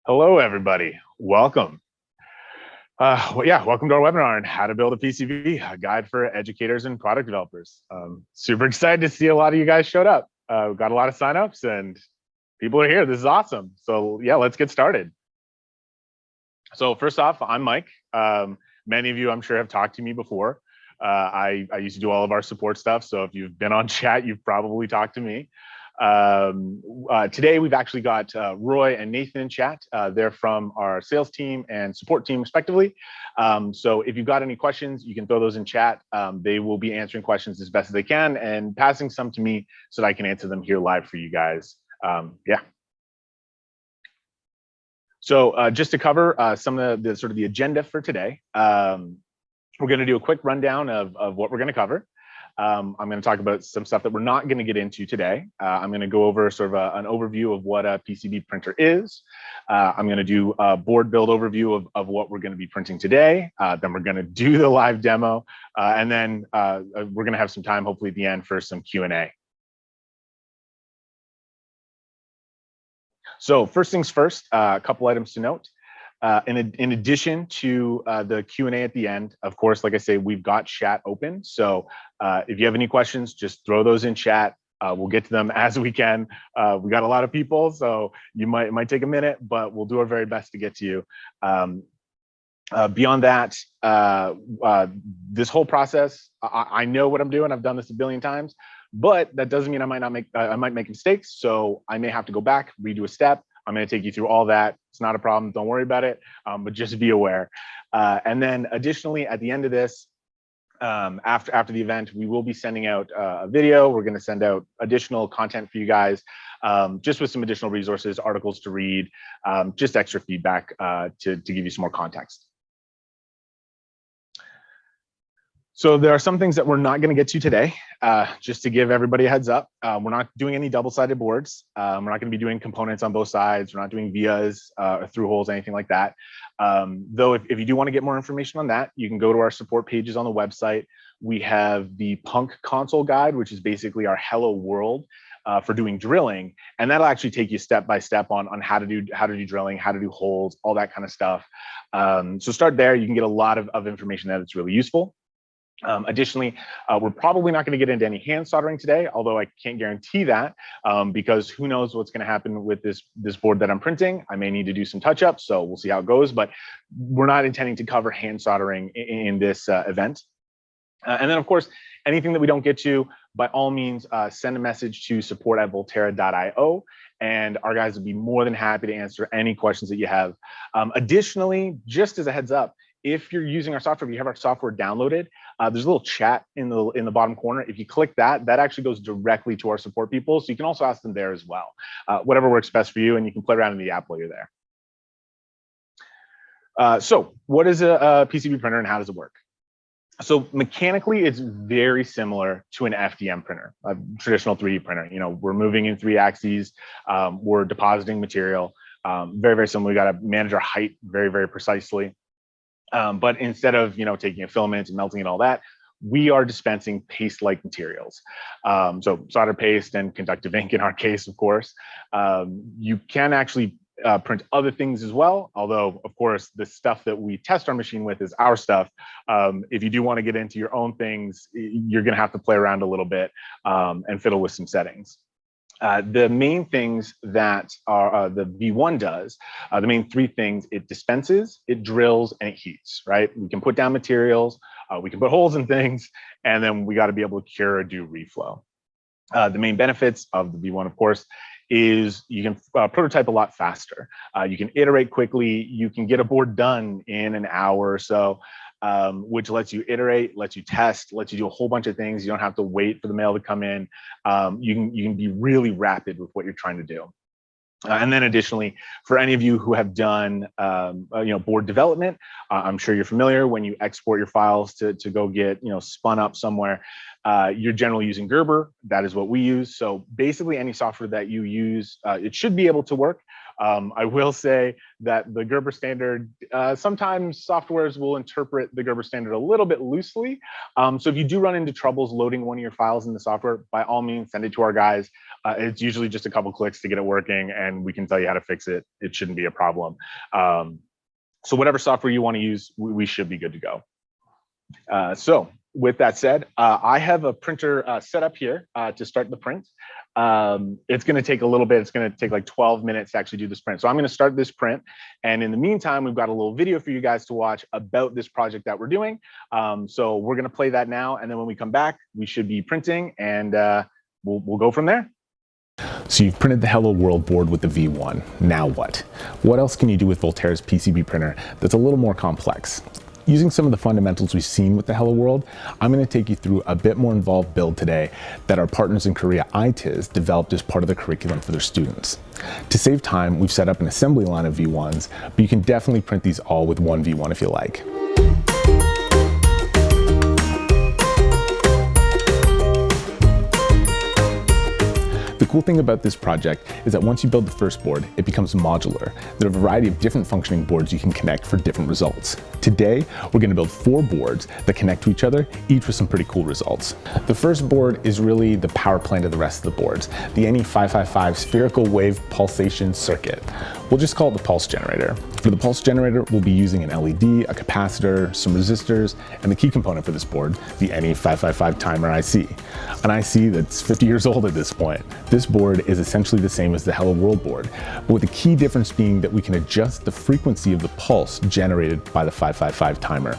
Hello, everybody. Welcome. Welcome to our webinar on how to build a PCB, a guide for educators and product developers. Super excited to see a lot of you guys showed up. We've got a lot of signups and people are here. This is awesome. So yeah, let's get started. So first off, I'm Mike. Many of you, I'm sure, have talked to me before. I used to do all of our support stuff. So if you've been on chat, you've probably talked to me. Today we've actually got Roy and Nathan in chat. They're from our sales team and support team respectively. So if you've got any questions, you can throw those in chat. They will be answering questions as best as they can and passing some to me so that I can answer them here live for you guys. So just to cover some of the sort of the agenda for today, we're going to do a quick rundown of what we're going to cover. I'm going to talk about some stuff that we're not going to get into today. I'm going to go over sort of an overview of what a PCB printer is. I'm going to do a board build overview of what we're going to be printing today. Then we're going to do the live demo. And then we're going to have some time, hopefully at the end, for some Q&A. So first things first, a couple items to note. In addition to the Q&A at the end, of course, like I say, we've got chat open. So if you have any questions, just throw those in chat. We'll get to them as we can. We got a lot of people, so it might take a minute, but we'll do our very best to get to you. Beyond that, this whole process, I know what I'm doing. I've done this a billion times, but that doesn't mean I might make mistakes. So I may have to go back, redo a step. I'm going to take you through all that. It's not a problem. Don't worry about it, but just be aware. And then additionally, at the end of this, after the event, we will be sending out a video. We're going to send out additional content for you guys, just with some additional resources, articles to read, just extra feedback to give you some more context. So there are some things that we're not going to get to today, just to give everybody a heads up. We're not doing any double-sided boards. We're not going to be doing components on both sides. We're not doing vias or through holes, anything like that. Though if you do want to get more information on that, you can go to our support pages on the website. We have the Punk console guide, which is basically our hello world for doing drilling. And that'll actually take you step by step on how to do drilling, how to do holes, all that kind of stuff. So start there. You can get a lot of information there that's really useful. Additionally, we're probably not going to get into any hand soldering today, although I can't guarantee that because who knows what's going to happen with this board that I'm printing. I may need to do some touch-ups, so we'll see how it goes, but we're not intending to cover hand soldering in this event. And then, of course, anything that we don't get to, by all means, send a message to support@voltera.io, and our guys would be more than happy to answer any questions that you have. Additionally, just as a heads up, if you're using our software, if you have our software downloaded, there's a little chat in the bottom corner. If you click that, that actually goes directly to our support people. So you can also ask them there as well, whatever works best for you, and you can play around in the app while you're there. So what is a PCB printer and how does it work? So mechanically, it's very similar to an FDM printer, a traditional 3D printer. You know, we're moving in 3 axes, we're depositing material, very, very similar. We got to manage our height very, very precisely. But instead of taking a filament and melting and all that, we are dispensing paste-like materials. So solder paste and conductive ink in our case, of course. You can actually print other things as well, although of course the stuff that we test our machine with is our stuff. If you do want to get into your own things, you're going to have to play around a little bit and fiddle with some settings. The main things that the V1 does, the main 3 things: it dispenses, it drills, and it heats, right? We can put down materials, we can put holes in things, and then we got to be able to cure or do reflow. The main benefits of the V1, of course, is you can prototype a lot faster. You can iterate quickly. You can get a board done in an hour or so, which lets you iterate, lets you test, lets you do a whole bunch of things. You don't have to wait for the mail to come in. You can be really rapid with what you're trying to do. And then additionally, for any of you who have done board development, I'm sure you're familiar when you export your files to go get spun up somewhere. You're generally using Gerber. That is what we use. So basically any software that you use, it should be able to work. I will say that the Gerber standard, sometimes softwares will interpret the Gerber standard a little bit loosely. So if you do run into troubles loading one of your files in the software, by all means, send it to our guys. It's usually just a couple clicks to get it working, and we can tell you how to fix it. It shouldn't be a problem. So whatever software you want to use, we should be good to go. So with that said, I have a printer set up here to start the print. It's going to take a little bit. It's going to take like 12 minutes to actually do this print. So I'm going to start this print. And in the meantime, we've got a little video for you guys to watch about this project that we're doing. So we're going to play that now. And then when we come back, we should be printing, and we'll go from there. So you've printed the Hello World board with the V1. Now what? What else can you do with Voltera's PCB printer that's a little more complex? Using some of the fundamentals we've seen with the Hello World, I'm going to take you through a bit more involved build today that our partners in Korea, ITIZ, developed as part of the curriculum for their students. To save time, we've set up an assembly line of V1s, but you can definitely print these all with one V1 if you like. The cool thing about this project is that once you build the first board, it becomes modular. There are a variety of different functioning boards you can connect for different results. Today, we're going to build 4 boards that connect to each other, each with some pretty cool results. The first board is really the power plant of the rest of the boards, the NE555 spherical wave pulsation circuit. We'll just call it the pulse generator. For the pulse generator, we'll be using an LED, a capacitor, some resistors, and the key component for this board, the NE555 timer IC. An IC that's 50 years old at this point. This board is essentially the same as the Hello World board, but with the key difference being that we can adjust the frequency of the pulse generated by the 555 timer.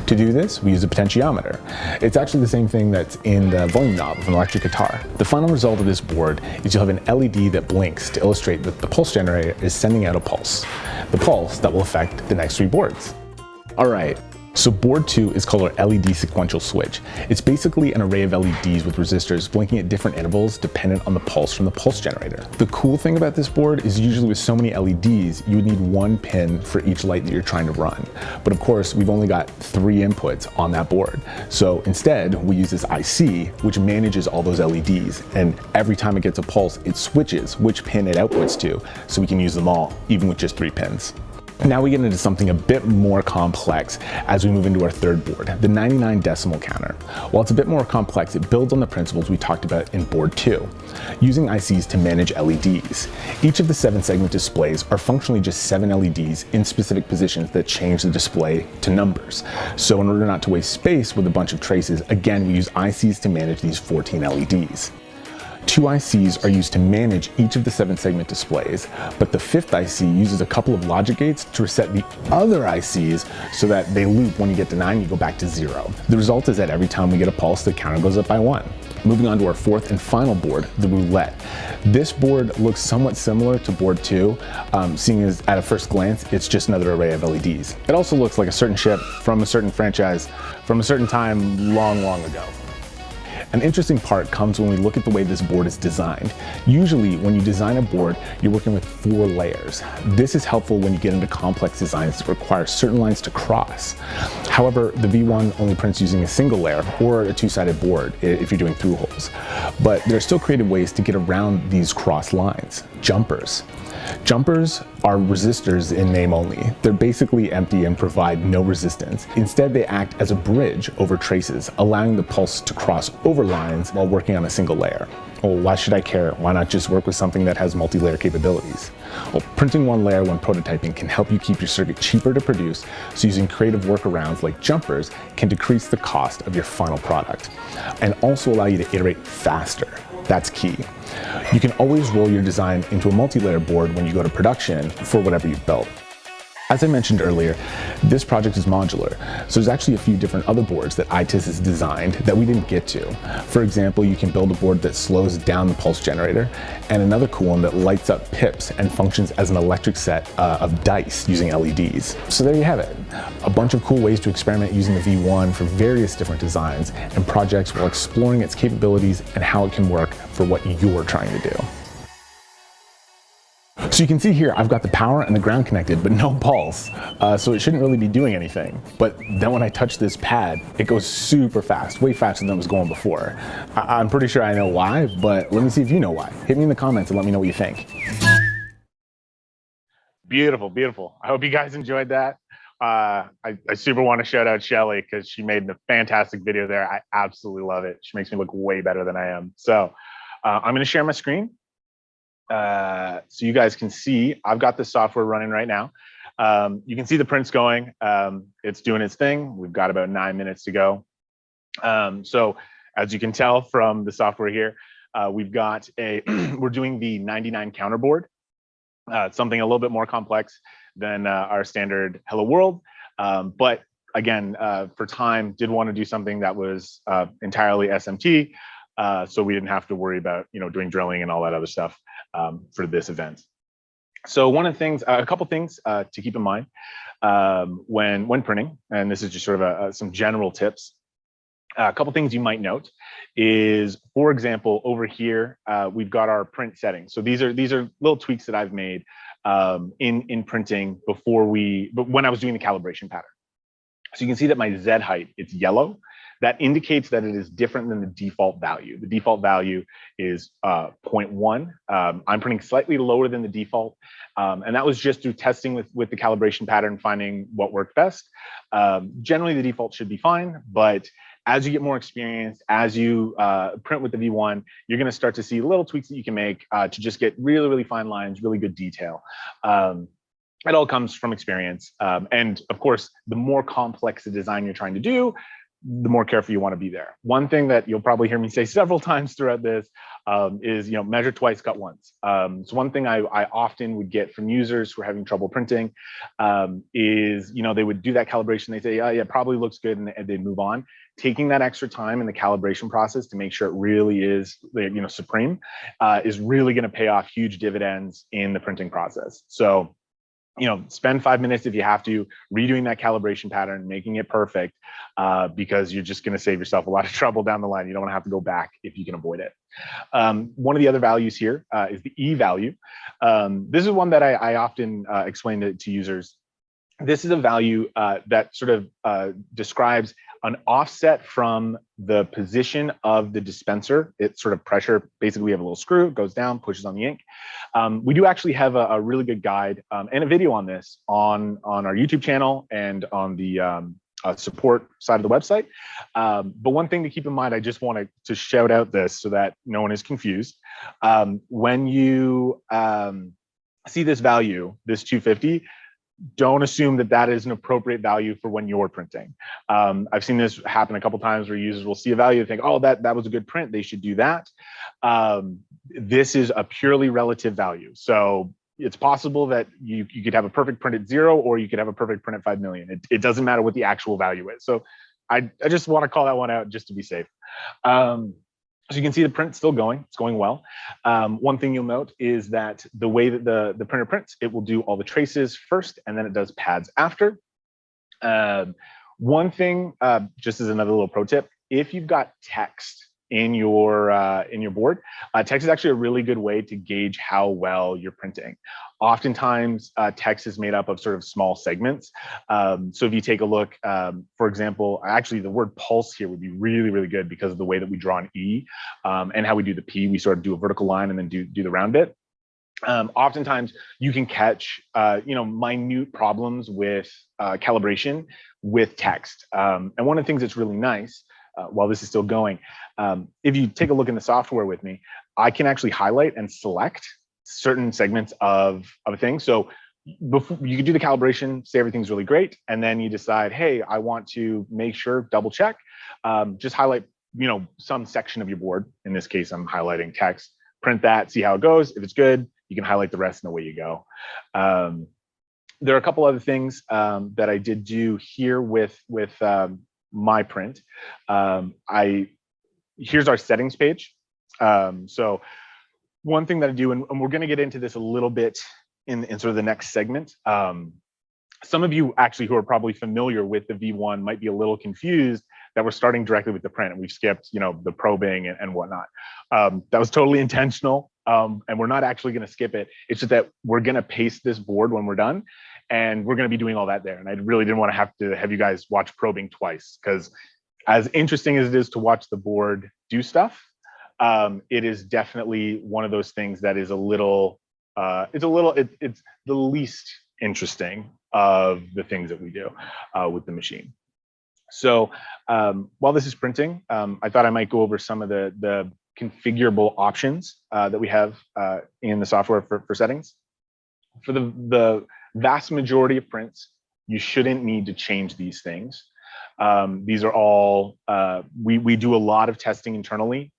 To do this, we use a potentiometer. It's actually the same thing that's in the volume knob of an electric guitar. The final result of this board is you'll have an LED that blinks to illustrate that the pulse generator is sending out a pulse. The pulse that will affect the next 3 boards. All right. So board 2 is called our LED Sequential Switch. It's basically an array of LEDs with resistors blinking at different intervals dependent on the pulse from the pulse generator. The cool thing about this board is usually with so many LEDs, you would need 1 pin for each light that you're trying to run. But of course, we've only got 3 inputs on that board. So instead, we use this IC, which manages all those LEDs. And every time it gets a pulse, it switches which pin it outputs to, so we can use them all, even with just 3 pins. Now we get into something a bit more complex as we move into our third board, the 99 decimal counter. While it's a bit more complex, it builds on the principles we talked about in board 2, using ICs to manage LEDs. Each of the 7-segment displays are functionally just 7 LEDs in specific positions that change the display to numbers. So in order not to waste space with a bunch of traces, again, we use ICs to manage these 14 LEDs. 2 ICs are used to manage each of the 7-segment displays, but the 5th IC uses a couple of logic gates to reset the other ICs so that they loop when you get to 9, you go back to 0. The result is that every time we get a pulse, the counter goes up by 1. Moving on to our 4th and final board, the Roulette. This board looks somewhat similar to board 2, seeing as at a first glance, it's just another array of LEDs. It also looks like a certain ship from a certain franchise from a certain time long, long ago. An interesting part comes when we look at the way this board is designed. Usually, when you design a board, you're working with 4 layers. This is helpful when you get into complex designs that require certain lines to cross. However, the V1 only prints using a single layer or a 2-sided board if you're doing through holes. But there are still creative ways to get around these cross lines. Jumpers. Jumpers are resistors in name only. They're basically empty and provide no resistance. Instead, they act as a bridge over traces, allowing the pulse to cross over lines while working on a single layer. Well, why should I care? Why not just work with something that has multi-layer capabilities? Well, printing 1 layer when prototyping can help you keep your circuit cheaper to produce, so using creative workarounds like jumpers can decrease the cost of your final product and also allow you to iterate faster. That's key. You can always roll your design into a multi-layer board when you go to production for whatever you've built. As I mentioned earlier, this project is modular, so there's actually a few different other boards that ITIZ has designed that we didn't get to. For example, you can build a board that slows down the pulse generator, and another cool one that lights up pips and functions as an electric set of dice using LEDs. So there you have it. A bunch of cool ways to experiment using the V1 for various different designs and projects while exploring its capabilities and how it can work for what you're trying to do. So you can see here, I've got the power and the ground connected, but no pulse. So it shouldn't really be doing anything. But then when I touch this pad, it goes super fast, way faster than it was going before. I'm pretty sure I know why, but let me see if you know why. Hit me in the comments and let me know what you think. Beautiful, beautiful. I hope you guys enjoyed that. I super want to shout out Shelly because she made a fantastic video there. I absolutely love it. She makes me look way better than I am. So I'm going to share my screen so you guys can see. I've got the software running right now. You can see the prints going. It's doing its thing. We've got about 9 minutes to go. So as you can tell from the software here, we've got we're doing the 99 counter board. Something a little bit more complex than our standard Hello World. But again, for time, did want to do something that was entirely SMT. So we didn't have to worry about, doing drilling and all that other stuff for this event. So one of the things, a couple things to keep in mind when printing, and this is just sort of some general tips. A couple things you might note is, for example, over here, we've got our print settings. So these are little tweaks that I've made in printing but when I was doing the calibration pattern. So you can see that my Z height, it's yellow. That indicates that it is different than the default value. The default value is 0.1. I'm printing slightly lower than the default. And that was just through testing with the calibration pattern, finding what worked best. Generally, the default should be fine, but as you get more experience, as you print with the V1, you're going to start to see little tweaks that you can make to just get really, really fine lines, really good detail. It all comes from experience. And of course, the more complex the design you're trying to do, the more careful you want to be there. One thing that you'll probably hear me say several times throughout this is, measure twice, cut once. So one thing I often would get from users who are having trouble printing is, they would do that calibration. They say, oh, yeah, probably looks good, and they move on. Taking that extra time in the calibration process to make sure it really is, supreme, is really going to pay off huge dividends in the printing process. So, spend 5 minutes if you have to, redoing that calibration pattern, making it perfect, because you're just going to save yourself a lot of trouble down the line. You don't want to have to go back if you can avoid it. One of the other values here is the E value. This is one that I often explain to users. This is a value that sort of describes an offset from the position of the dispenser. It's sort of pressure. Basically, we have a little screw, it goes down, pushes on the ink. We do actually have a really good guide and a video on this on our YouTube channel and on the support side of the website. But one thing to keep in mind, I just wanted to shout out this so that no one is confused. When you see this value, this 250, don't assume that is an appropriate value for when you're printing. I've seen this happen a couple times where users will see a value and think, oh, that was a good print, they should do that. This is a purely relative value. So it's possible that you could have a perfect print at 0, or you could have a perfect print at 5 million. It doesn't matter what the actual value is. So I just want to call that one out just to be safe. So you can see the print's still going, it's going well. One thing you'll note is that the way that the printer prints, it will do all the traces first, and then it does pads after. One thing, just as another little pro tip, if you've got text in your board, text is actually a really good way to gauge how well you're printing. Oftentimes, text is made up of sort of small segments. So if you take a look, for example, actually the word pulse here would be really, really good because of the way that we draw an E and how we do the P. We sort of do a vertical line and then do the round bit. Oftentimes you can catch, minute problems with calibration with text. And one of the things that's really nice while this is still going, if you take a look in the software with me, I can actually highlight and select certain segments of a thing. So before you can do the calibration, say everything's really great, and then you decide, hey, I want to make sure, double check, just highlight, some section of your board. In this case, I'm highlighting text. Print that, see how it goes. If it's good, you can highlight the rest, and away you go. There are a couple other things that I did do here with my print. Here's our settings page. So one thing that I do, and we're going to get into this a little bit in sort of the next segment. Some of you actually who are probably familiar with the V1 might be a little confused that we're starting directly with the print and we've skipped, the probing and whatnot. That was totally intentional, and we're not actually going to skip it. It's just that we're going to paste this board when we're done, and we're going to be doing all that there. And I really didn't want to have you guys watch probing twice, because as interesting as it is to watch the board do stuff, it is definitely one of those things that is a little it's a little, it's the least interesting of the things that we do with the machine. So while this is printing, I thought I might go over some of the configurable options that we have in the software for settings. For the vast majority of prints, you shouldn't need to change these things. These are all, we do a lot of testing internally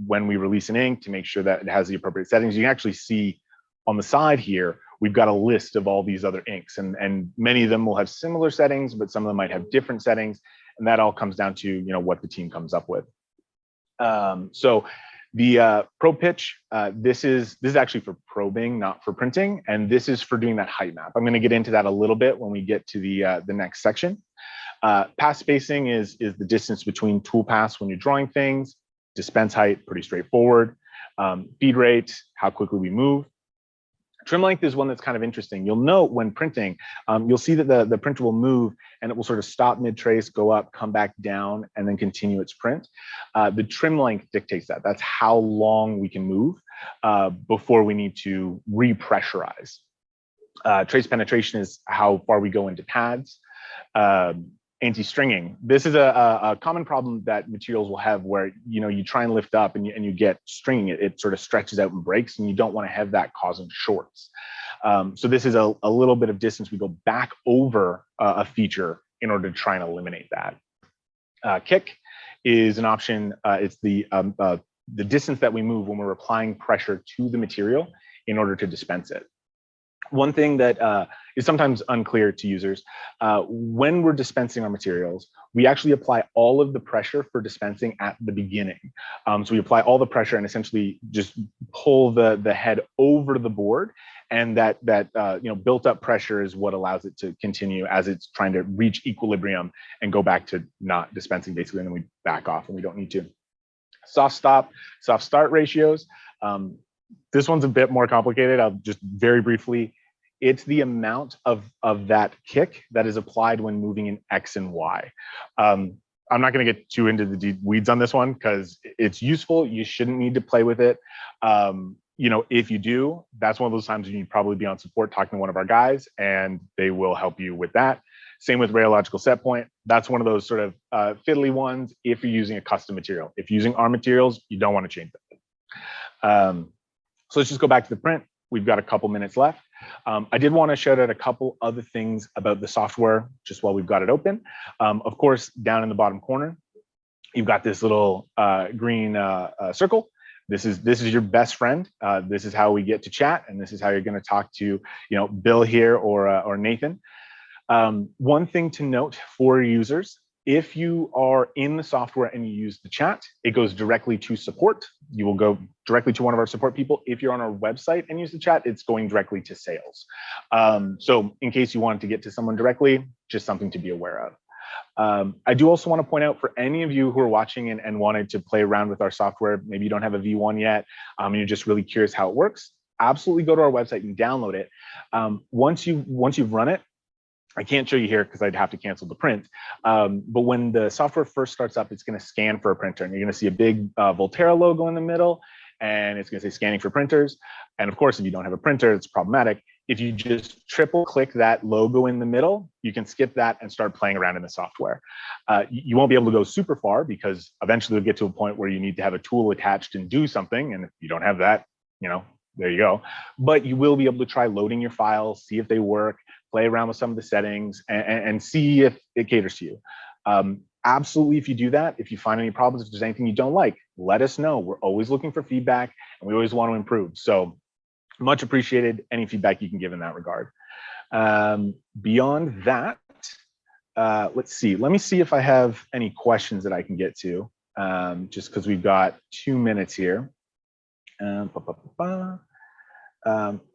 when we release an ink to make sure that it has the appropriate settings. You can actually see on the side here, we've got a list of all these other inks, and many of them will have similar settings, but some of them might have different settings. And that all comes down to, what the team comes up with. So the Pro Pitch, this is actually for probing, not for printing. And this is for doing that height map. I'm going to get into that a little bit when we get to the next section. Pass spacing is the distance between tool pass when you're drawing things. Dispense height, pretty straightforward. Feed rate, how quickly we move. Trim length is one that's kind of interesting. You'll note when printing, you'll see that the printer will move and it will sort of stop mid-trace, go up, come back down, and then continue its print. The trim length dictates that. That's how long we can move before we need to repressurize. Trace penetration is how far we go into pads. Anti-stringing. This is a common problem that materials will have where, you try and lift up and you get stringing, it sort of stretches out and breaks, and you don't want to have that causing shorts. So this is a little bit of distance we go back over a feature in order to try and eliminate that. Kick is an option. It's the distance that we move when we're applying pressure to the material in order to dispense it. One thing that is sometimes unclear to users, when we're dispensing our materials, we actually apply all of the pressure for dispensing at the beginning. So we apply all the pressure and essentially just pull the head over the board, and that built up pressure is what allows it to continue as it's trying to reach equilibrium and go back to not dispensing basically, and then we back off and we don't need to. Soft start ratios. This one's a bit more complicated. I'll just very briefly. It's the amount of that kick that is applied when moving in X and Y. I'm not going to get too into the weeds on this one because it's useful. You shouldn't need to play with it. If you do, that's one of those times you need probably be on support talking to one of our guys, and they will help you with that. Same with radiological set point. That's one of those sort of fiddly ones if you're using a custom material. If you're using our materials, you don't want to change that. So let's just go back to the print. We've got a couple minutes left. I did want to shout out a couple other things about the software just while we've got it open. Of course, down in the bottom corner, you've got this little green circle. This is your best friend. This is how we get to chat, and this is how you're going to talk to Bill here or Nathan. One thing to note for users: if you are in the software and you use the chat, it goes directly to support. You will go directly to one of our support people. If you're on our website and use the chat, it's going directly to sales. So in case you wanted to get to someone directly, just something to be aware of. I do also want to point out for any of you who are watching and wanted to play around with our software, maybe you don't have a V1 yet, and you're just really curious how it works, absolutely go to our website and download it. Once you've run it, I can't show you here because I'd have to cancel the print. But when the software first starts up, it's going to scan for a printer, and you're going to see a big Voltera logo in the middle, and it's going to say scanning for printers. And of course, if you don't have a printer, it's problematic. If you just triple click that logo in the middle, you can skip that and start playing around in the software. You won't be able to go super far because eventually you'll get to a point where you need to have a tool attached and do something. And if you don't have that, there you go. But you will be able to try loading your files, see if they work, play around with some of the settings, and see if it caters to you. Absolutely, if you do that, if you find any problems, if there's anything you don't like, let us know. We're always looking for feedback, and we always want to improve. So much appreciated any feedback you can give in that regard. Beyond that, let's see. Let me see if I have any questions that I can get to, just because we've got 2 minutes here.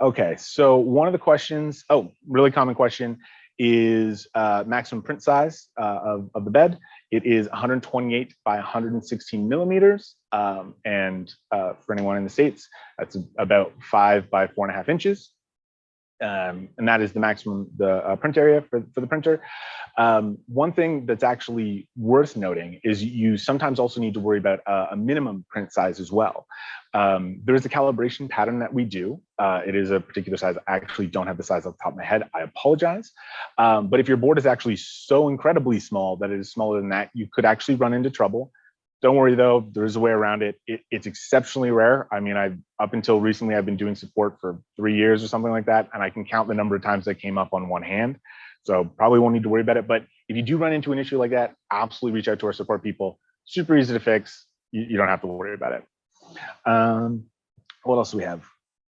Okay, so one of the questions, really common question is maximum print size of the bed. It is 128 by 116 millimeters. And for anyone in the States, that's about 5 by 4.5 inches. and that is the maximum print area for the printer. One thing that's actually worth noting is you sometimes also need to worry about a minimum print size as well. There is a calibration pattern that we do. It is a particular size. I actually don't have the size off the top of my head. I apologize. But if your board is actually so incredibly small that it is smaller than that, you could actually run into trouble. Don't worry though, there's a way around it. It's exceptionally rare. I mean, up until recently, I've been doing support for 3 years or something like that, and I can count the number of times that came up on one hand. So probably won't need to worry about it. But if you do run into an issue like that, absolutely reach out to our support people. Super easy to fix. You don't have to worry about it. What else do we have?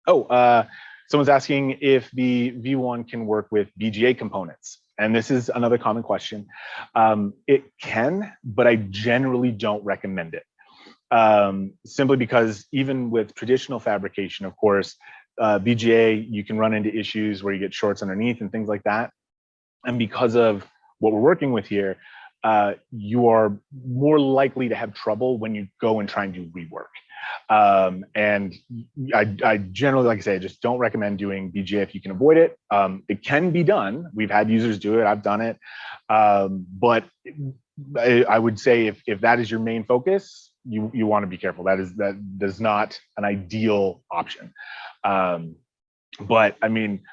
Oh, someone's asking if the V1 can work with BGA components. And this is another common question. It can, but I generally don't recommend it. Simply because even with traditional fabrication, of course, BGA, you can run into issues where you get shorts underneath and things like that. And because of what we're working with here, you are more likely to have trouble when you go and try and do rework. And I generally, like I say, I just don't recommend doing BGA if you can avoid it. It can be done. We've had users do it. I've done it. But I would say if that is your main focus, you want to be careful. That is not an ideal option. But I mean,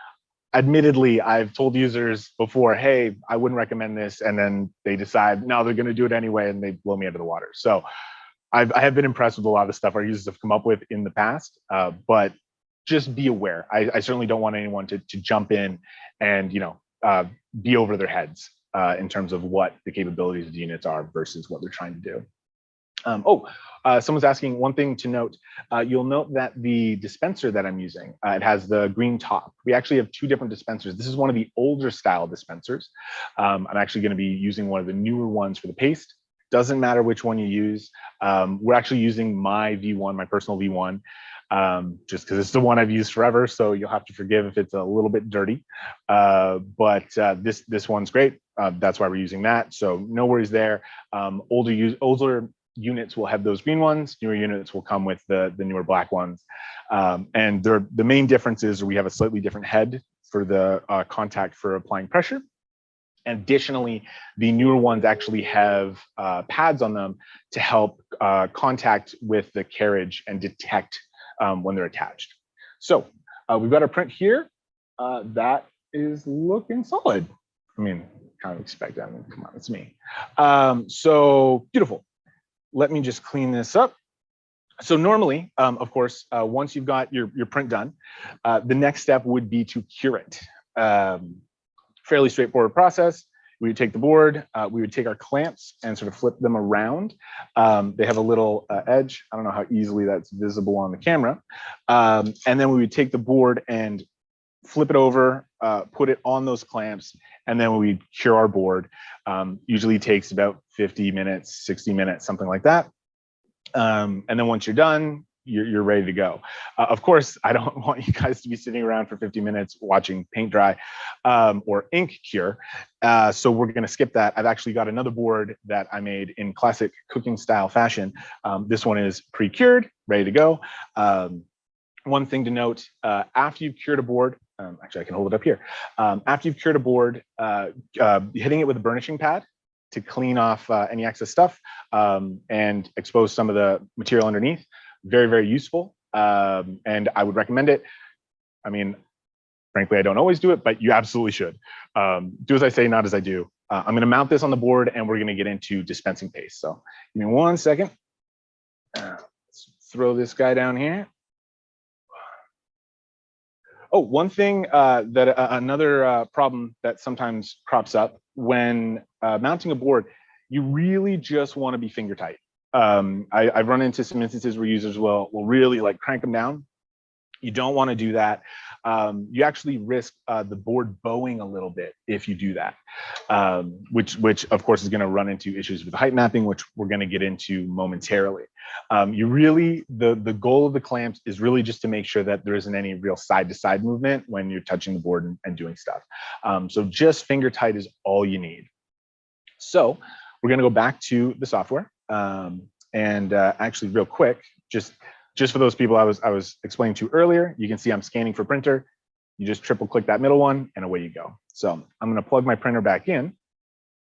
admittedly, I've told users before, hey, I wouldn't recommend this. And then they decide, no, they're going to do it anyway, and they blow me out of the water. So I have been impressed with a lot of the stuff our users have come up with in the past, but just be aware. I certainly don't want anyone to jump in and be over their heads in terms of what the capabilities of the units are versus what they're trying to do. Someone's asking one thing to note. You'll note that the dispenser that I'm using, it has the green top. We actually have two different dispensers. This is one of the older style dispensers. I'm actually going to be using one of the newer ones for the paste. Doesn't matter which one you use. We're actually using my V1, my personal V1, just because it's the one I've used forever. So you'll have to forgive if it's a little bit dirty. But this one's great. That's why we're using that. So no worries there. Older units will have those green ones. Newer units will come with the newer black ones. And the main difference is we have a slightly different head for the contact for applying pressure. Additionally, the newer ones actually have pads on them to help contact with the carriage and detect when they're attached. So we've got our print here. That is looking solid. I mean, kind of expect that. I mean, come on, it's me. So beautiful. Let me just clean this up. So normally, of course, once you've got your print done, the next step would be to cure it. Fairly straightforward process. We would take the board, we would take our clamps and sort of flip them around. They have a little edge. I don't know how easily that's visible on the camera. And then we would take the board and flip it over, put it on those clamps, and then we cure our board. Usually takes about 50 minutes, 60 minutes, something like that. And then once you're done, you're ready to go. Of course, I don't want you guys to be sitting around for 50 minutes watching paint dry or ink cure. So we're going to skip that. I've actually got another board that I made in classic cooking style fashion. This one is pre-cured, ready to go. One thing to note, after you've cured a board, actually I can hold it up here. After you've cured a board, hitting it with a burnishing pad to clean off any excess stuff and expose some of the material underneath. Very, very useful. And I would recommend it. I mean, frankly, I don't always do it, but you absolutely should. Do as I say, not as I do. I'm going to mount this on the board and we're going to get into dispensing paste. So give me 1 second. Let's throw this guy down here. Oh, one thing another problem that sometimes crops up when mounting a board, you really just want to be finger tight. I've run into some instances where users will really like crank them down. You don't want to do that. You actually risk the board bowing a little bit if you do that, which of course is going to run into issues with height mapping, which we're going to get into momentarily. The goal of the clamps is really just to make sure that there isn't any real side-to-side movement when you're touching the board and doing stuff. So just finger tight is all you need. So we're going to go back to the software. Actually real quick, just for those people I was explaining to earlier, you can see I'm scanning for printer. You just triple click that middle one and away you go. So I'm going to plug my printer back in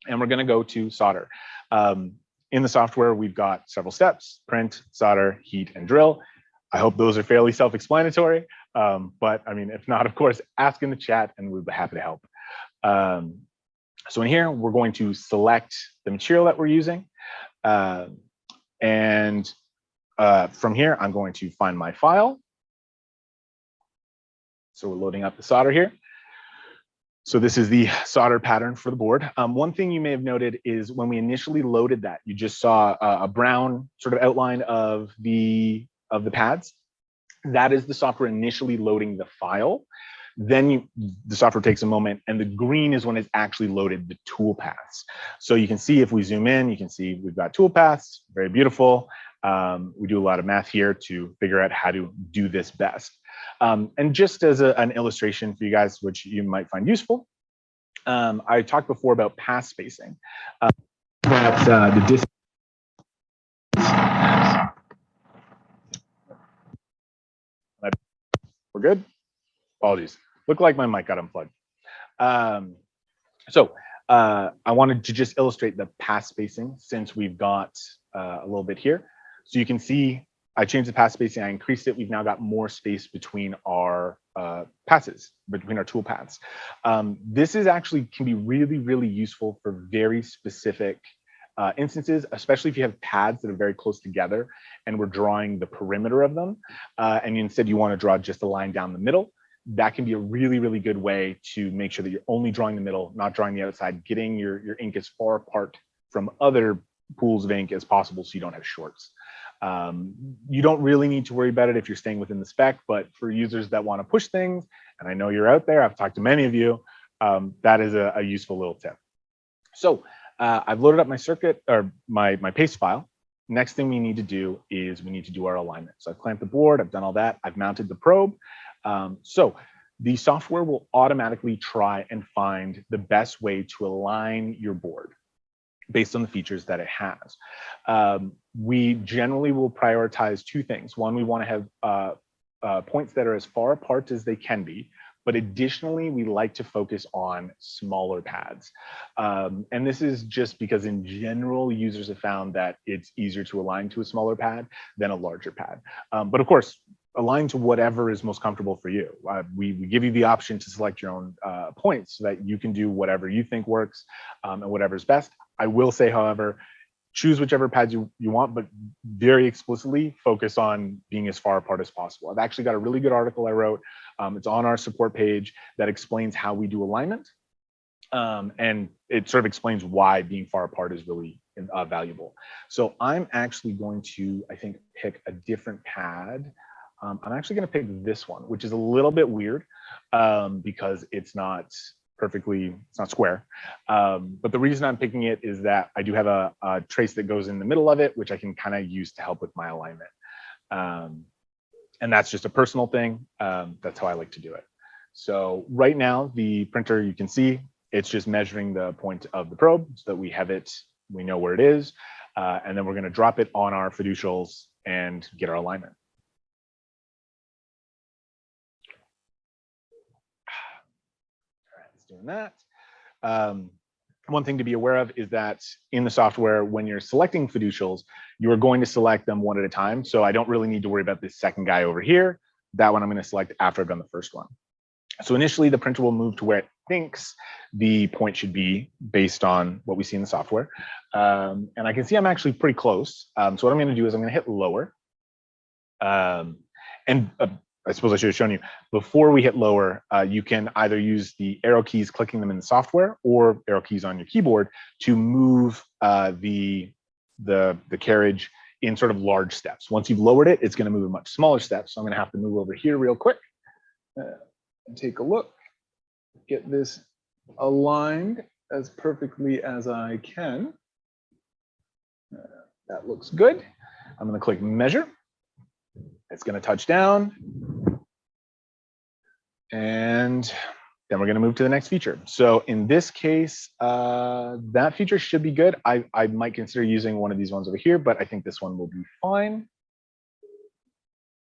and we're going to go to solder. In the software, we've got several steps: print, solder, heat, and drill. I hope those are fairly self-explanatory, but I mean, if not, of course, ask in the chat and we'll be happy to help. So in here, we're going to select the material that we're using. From here, I'm going to find my file. So we're loading up the solder here. So this is the solder pattern for the board. One thing you may have noted is when we initially loaded that, you just saw a brown sort of outline of the pads. That is the software initially loading the file. Then the software takes a moment, and the green is when it's actually loaded the tool paths. So you can see, if we zoom in, you can see we've got tool paths, very beautiful. We do a lot of math here to figure out how to do this best. And just as an illustration for you guys, which you might find useful, I talked before about pass spacing. The distance. We're good? Apologies. Looked like my mic got unplugged. I wanted to just illustrate the pass spacing since we've got a little bit here. So you can see I changed the pass spacing, I increased it. We've now got more space between our passes, between our tool paths. This is actually can be really, really useful for very specific instances, especially if you have pads that are very close together and we're drawing the perimeter of them. And instead you want to draw just a line down the middle. That can be a really, really good way to make sure that you're only drawing the middle, not drawing the outside, getting your ink as far apart from other pools of ink as possible so you don't have shorts. You don't really need to worry about it if you're staying within the spec, but for users that want to push things, and I know you're out there, I've talked to many of you, that is a useful little tip. So I've loaded up my circuit or my paste file. Next thing we need to do is we need to do our alignment. So I've clamped the board, I've done all that, I've mounted the probe. So the software will automatically try and find the best way to align your board based on the features that it has. We generally will prioritize two things. One, we want to have points that are as far apart as they can be, but additionally, we like to focus on smaller pads. And this is just because in general, users have found that it's easier to align to a smaller pad than a larger pad. But of course, align to whatever is most comfortable for you. We give you the option to select your own points so that you can do whatever you think works and whatever's best. I will say, however, choose whichever pads you want, but very explicitly focus on being as far apart as possible. I've actually got a really good article I wrote. It's on our support page that explains how we do alignment. And it sort of explains why being far apart is really valuable. So I'm actually going to, I think, pick a different pad. I'm actually going to pick this one, which is a little bit weird because it's not square. But the reason I'm picking it is that I do have a trace that goes in the middle of it, which I can kind of use to help with my alignment. And that's just a personal thing. That's how I like to do it. So right now, the printer, you can see, it's just measuring the point of the probe so that we have it, we know where it is. And then we're going to drop it on our fiducials and get our alignment. Doing that. One thing to be aware of is that in the software, when you're selecting fiducials, you are going to select them one at a time. So I don't really need to worry about this second guy over here. That one I'm going to select after I've done the first one. So initially, the printer will move to where it thinks the point should be based on what we see in the software. And I can see I'm actually pretty close. So what I'm going to do is I'm going to hit lower. I suppose I should have shown you, before we hit lower, you can either use the arrow keys, clicking them in the software, or arrow keys on your keyboard to move the carriage in sort of large steps. Once you've lowered it, it's going to move in much smaller steps. So I'm going to have to move over here real quick and take a look, get this aligned as perfectly as I can. That looks good. I'm going to click measure. It's going to touch down. And then we're going to move to the next feature. So in this case, that feature should be good. I might consider using one of these ones over here, but I think this one will be fine.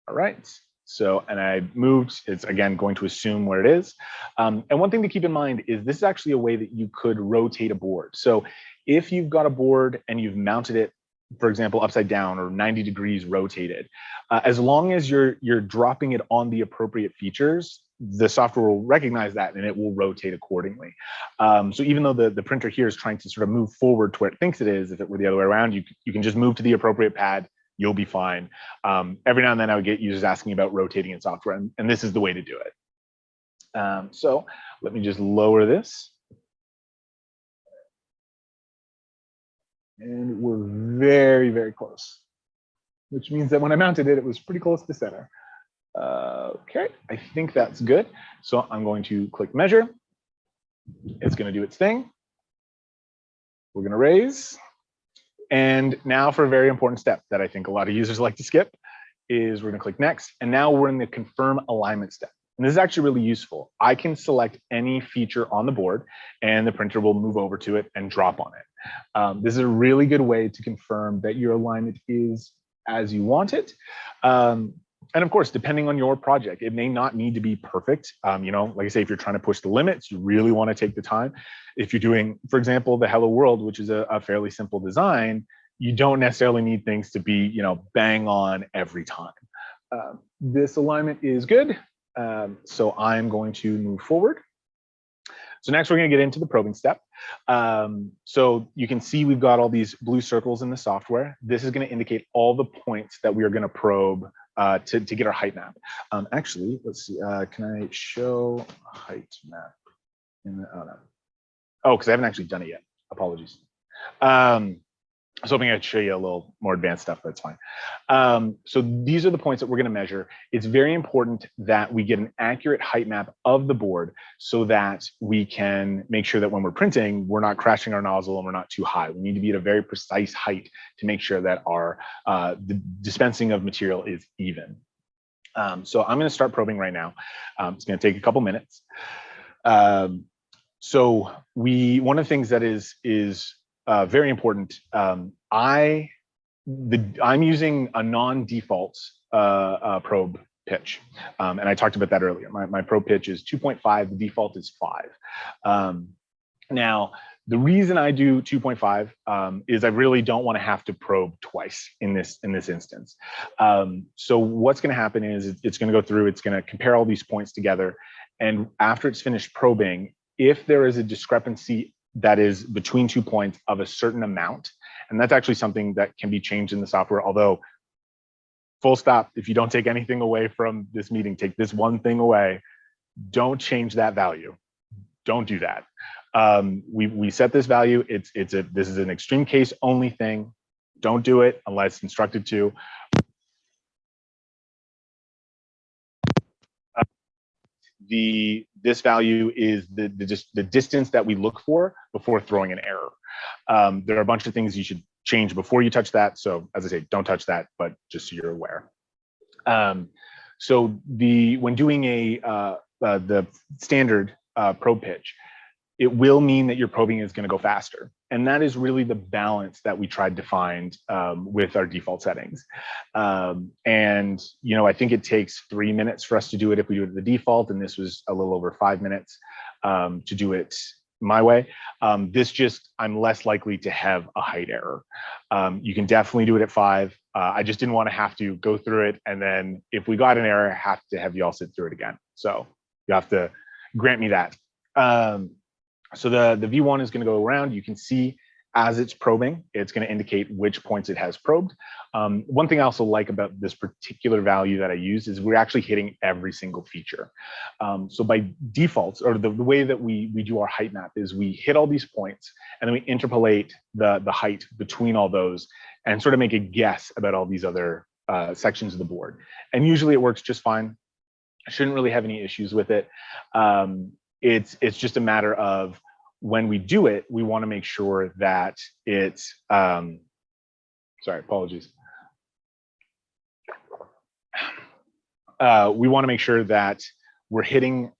All right. So, and I moved, it's again going to assume where it is. And one thing to keep in mind is this is actually a way that you could rotate a board. So if you've got a board and you've mounted it, for example, upside down or 90 degrees rotated, as long as you're dropping it on the appropriate features, the software will recognize that and it will rotate accordingly. So even though the printer here is trying to sort of move forward to where it thinks it is, if it were the other way around, you can just move to the appropriate pad, you'll be fine. Every now and then I would get users asking about rotating in software, and this is the way to do it. So let me just lower this. And we're very, very close, which means that when I mounted it, it was pretty close to center. Okay, I think that's good. So I'm going to click measure. It's going to do its thing. We're going to raise. And now for a very important step that I think a lot of users like to skip is we're going to click next. And now we're in the confirm alignment step. And this is actually really useful. I can select any feature on the board and the printer will move over to it and drop on it. This is a really good way to confirm that your alignment is as you want it. And of course, depending on your project, it may not need to be perfect. You know, like I say, if you're trying to push the limits, you really want to take the time. If you're doing, for example, the Hello World, which is a fairly simple design, you don't necessarily need things to be, you know, bang on every time. This alignment is good. So I'm going to move forward. So next we're going to get into the probing step. So you can see we've got all these blue circles in the software. This is going to indicate all the points that we are going to probe to get our height map. Actually, let's see. Can I show a height map? Oh, because I haven't actually done it yet. Apologies. I was hoping I'd show you a little more advanced stuff, but it's fine. So these are the points that we're going to measure. It's very important that we get an accurate height map of the board so that we can make sure that when we're printing, we're not crashing our nozzle and we're not too high. We need to be at a very precise height to make sure that our the dispensing of material is even. So I'm going to start probing right now. It's going to take a couple minutes. So one of the things that is very important. I'm using a non-default probe pitch, and I talked about that earlier. My probe pitch is 2.5. The default is 5. Now, the reason I do 2.5 is I really don't want to have to probe twice in this instance. So what's going to happen is it's going to go through. It's going to compare all these points together, and after it's finished probing, if there is a discrepancy that is between 2 points of a certain amount. And that's actually something that can be changed in the software. Although, full stop, if you don't take anything away from this meeting, take this one thing away, don't change that value. Don't do that. We set this value. This is an extreme case only thing. Don't do it unless instructed to. This value is the distance that we look for before throwing an error. There are a bunch of things you should change before you touch that. So as I say, don't touch that, but just so you're aware. So when doing the standard probe pitch, it will mean that your probing is going to go faster. And that is really the balance that we tried to find with our default settings. And, you know, I think it takes 3 minutes for us to do it if we do it at the default. And this was a little over 5 minutes to do it my way. I'm less likely to have a height error. You can definitely do it at 5. I just didn't want to have to go through it. And then if we got an error, I have to have you all sit through it again. So you have to grant me that. So the V1 is going to go around. You can see as it's probing, it's going to indicate which points it has probed. One thing I also like about this particular value that I use is we're actually hitting every single feature. So by default, or the way that we do our height map is we hit all these points and then we interpolate the height between all those and sort of make a guess about all these other sections of the board. And usually it works just fine. I shouldn't really have any issues with it. It's just a matter of when we do it, we want to make sure that it's, sorry, apologies. We want to make sure that we're hitting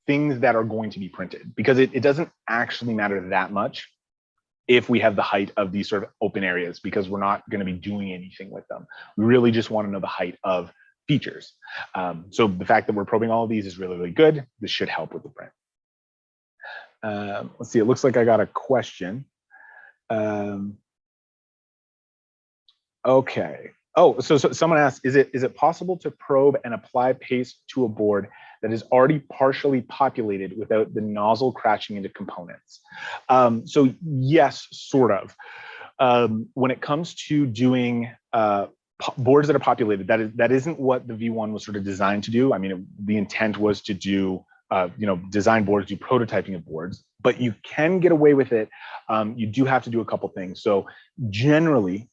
things that are going to be printed, because it doesn't actually matter that much if we have the height of these sort of open areas, because we're not going to be doing anything with them. We really just want to know the height of features. So the fact that we're probing all of these is really, really good. This should help with the print. Let's see, it looks like I got a question. Okay. Oh, so someone asked, is it possible to probe and apply paste to a board that is already partially populated without the nozzle crashing into components? So yes, sort of. When it comes to doing boards that are populated, that isn't what the V1 was sort of designed to do. I mean, the intent was to do design boards, do prototyping of boards, but you can get away with it. You do have to do a couple things. So generally,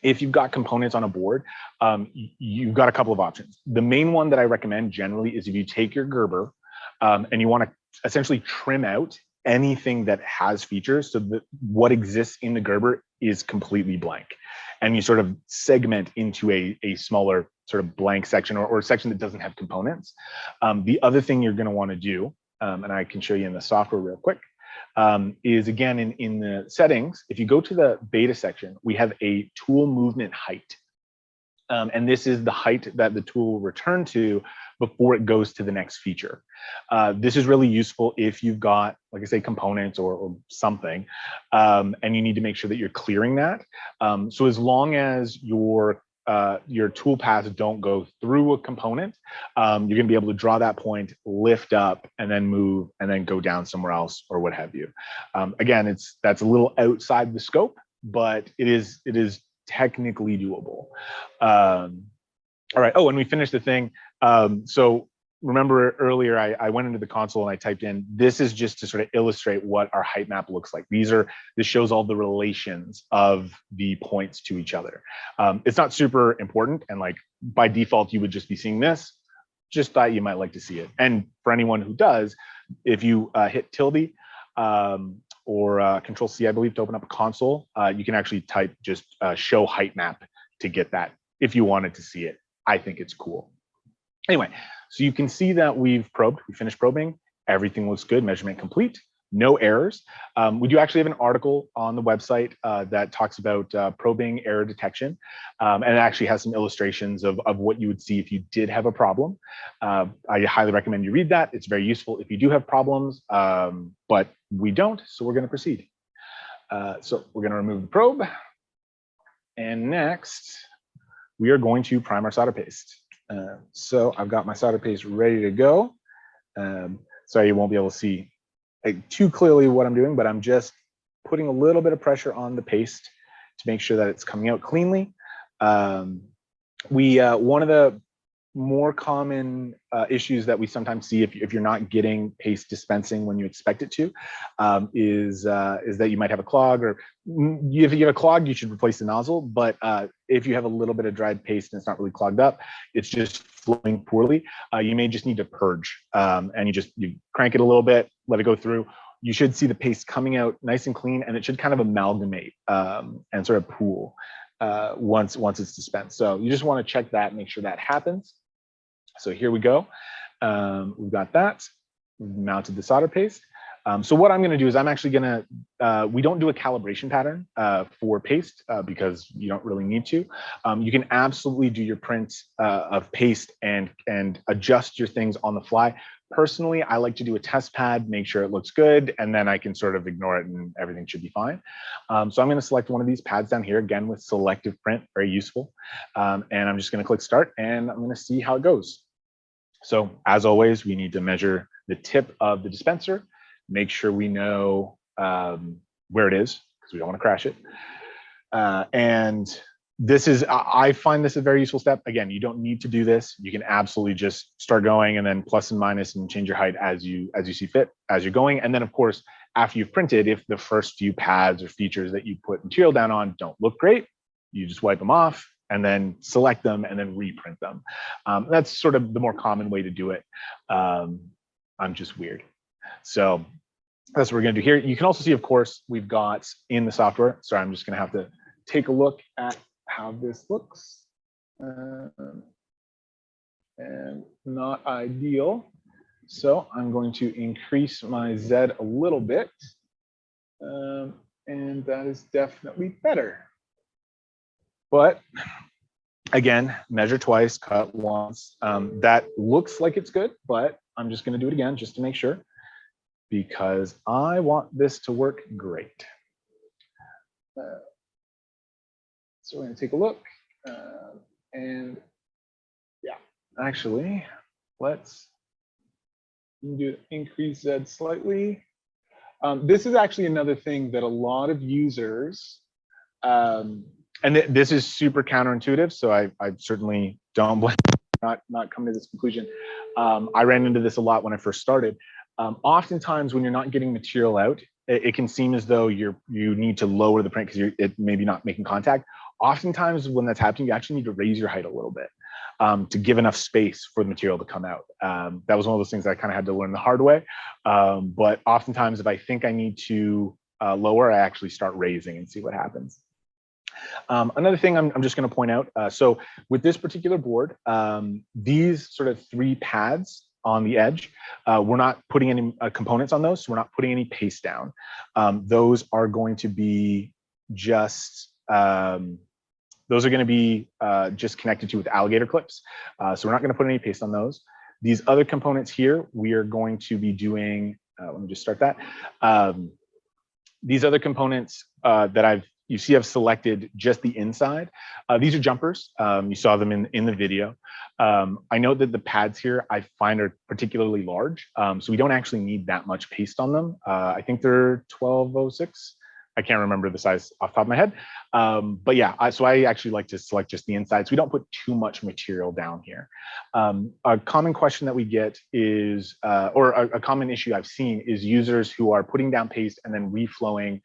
if you've got components on a board, you've got a couple of options. The main one that I recommend generally is if you take your Gerber and you want to essentially trim out anything that has features, so that what exists in the Gerber is completely blank. And you sort of segment into a smaller sort of blank section or a section that doesn't have components. The other thing you're going to want to do, and I can show you in the software real quick, is again in the settings, if you go to the beta section, we have a tool movement height. And this is the height that the tool will return to before it goes to the next feature. This is really useful if you've got, like I say, components or something, and you need to make sure that you're clearing that. So as long as your tool paths don't go through a component, you're going to be able to draw that point, lift up, and then move, and then go down somewhere else or what have you. Again, that's a little outside the scope, but it is technically doable. All right. Oh, and we finished the thing. So remember earlier, I went into the console and I typed in, this is just to sort of illustrate what our height map looks like. This shows all the relations of the points to each other. It's not super important. And like by default, you would just be seeing this. Just thought you might like to see it. And for anyone who does, if you hit tilde or Control C, I believe, to open up a console, you can actually type just show height map to get that if you wanted to see it. I think it's cool. Anyway, so you can see that we finished probing. Everything looks good, measurement complete, no errors. We do actually have an article on the website that talks about probing error detection. And it actually has some illustrations of what you would see if you did have a problem. I highly recommend you read that. It's very useful if you do have problems, but we don't, so we're gonna proceed. So we're gonna remove the probe. And next, we are going to prime our solder paste. So I've got my solder paste ready to go. Sorry, you won't be able to see too clearly what I'm doing, but I'm just putting a little bit of pressure on the paste to make sure that it's coming out cleanly. One of the more common issues that we sometimes see if you're not getting paste dispensing when you expect it to is that you might have a clog, or if you have a clog, you should replace the nozzle. But if you have a little bit of dried paste and it's not really clogged up, it's just flowing poorly, you may just need to purge. And you crank it a little bit, let it go through. You should see the paste coming out nice and clean, and it should kind of amalgamate and sort of pool once it's dispensed. So you just want to check that, make sure that happens. So here we go. We've got that. We've mounted the solder paste. So what I'm going to do is I'm actually going to, we don't do a calibration pattern for paste because you don't really need to. You can absolutely do your print of paste and adjust your things on the fly. Personally, I like to do a test pad, make sure it looks good, and then I can sort of ignore it and everything should be fine. So I'm going to select one of these pads down here, again with selective print, very useful. And I'm just going to click start, and I'm going to see how it goes. So as always, we need to measure the tip of the dispenser, make sure we know where it is, because we don't want to crash it. And this is, I find this a very useful step. Again, you don't need to do this. You can absolutely just start going and then plus and minus and change your height as you see fit as you're going. And then of course, after you've printed, if the first few pads or features that you put material down on don't look great, you just wipe them off and then select them and then reprint them. That's sort of the more common way to do it. I'm just weird. So that's what we're gonna do here. You can also see, of course, we've got in the software. Sorry, I'm just gonna have to take a look at how this looks. And not ideal. So I'm going to increase my Z a little bit. And that is definitely better. But Again, measure twice, cut once. That looks like it's good, but I'm just going to do it again just to make sure, because I want this to work great. So we're going to take a look. And yeah, actually, let's do increase Z slightly. This is actually another thing that a lot of users, and this is super counterintuitive, so I certainly don't blame not come to this conclusion. I ran into this a lot when I first started. Oftentimes, when you're not getting material out, it can seem as though you need to lower the print because it maybe not making contact. Oftentimes, when that's happening, you actually need to raise your height a little bit to give enough space for the material to come out. That was one of those things I kind of had to learn the hard way. But oftentimes, if I think I need to lower, I actually start raising and see what happens. Another thing I'm just going to point out, so with this particular board, these sort of 3 pads on the edge, we're not putting any components on those, so we're not putting any paste down. Those are going to be just just connected to with alligator clips. So we're not going to put any paste on those. These other components here, we are going to be doing, let me just start that. These other components that you see I've selected just the inside. These are jumpers. You saw them in the video. I know that the pads here I find are particularly large, so we don't actually need that much paste on them. I think they're 1206. I can't remember the size off the top of my head. But yeah, so I actually like to select just the inside, so we don't put too much material down here. A common question that we get is, or a common issue I've seen is users who are putting down paste and then reflowing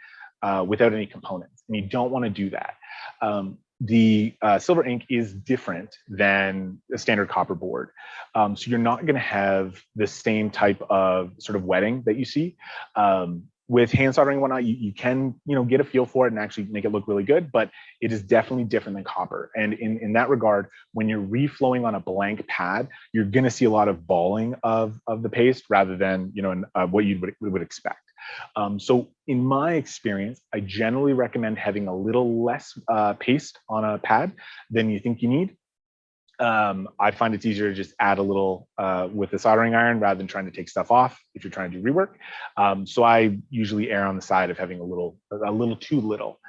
without any components, and you don't want to do that. The silver ink is different than a standard copper board. So you're not going to have the same type of sort of wetting that you see. With hand soldering and whatnot, you can get a feel for it and actually make it look really good, but it is definitely different than copper. And in that regard, when you're reflowing on a blank pad, you're going to see a lot of balling of the paste rather than what you would expect. So in my experience, I generally recommend having a little less paste on a pad than you think you need. I find it's easier to just add a little with the soldering iron rather than trying to take stuff off if you're trying to do rework. So I usually err on the side of having a little too little.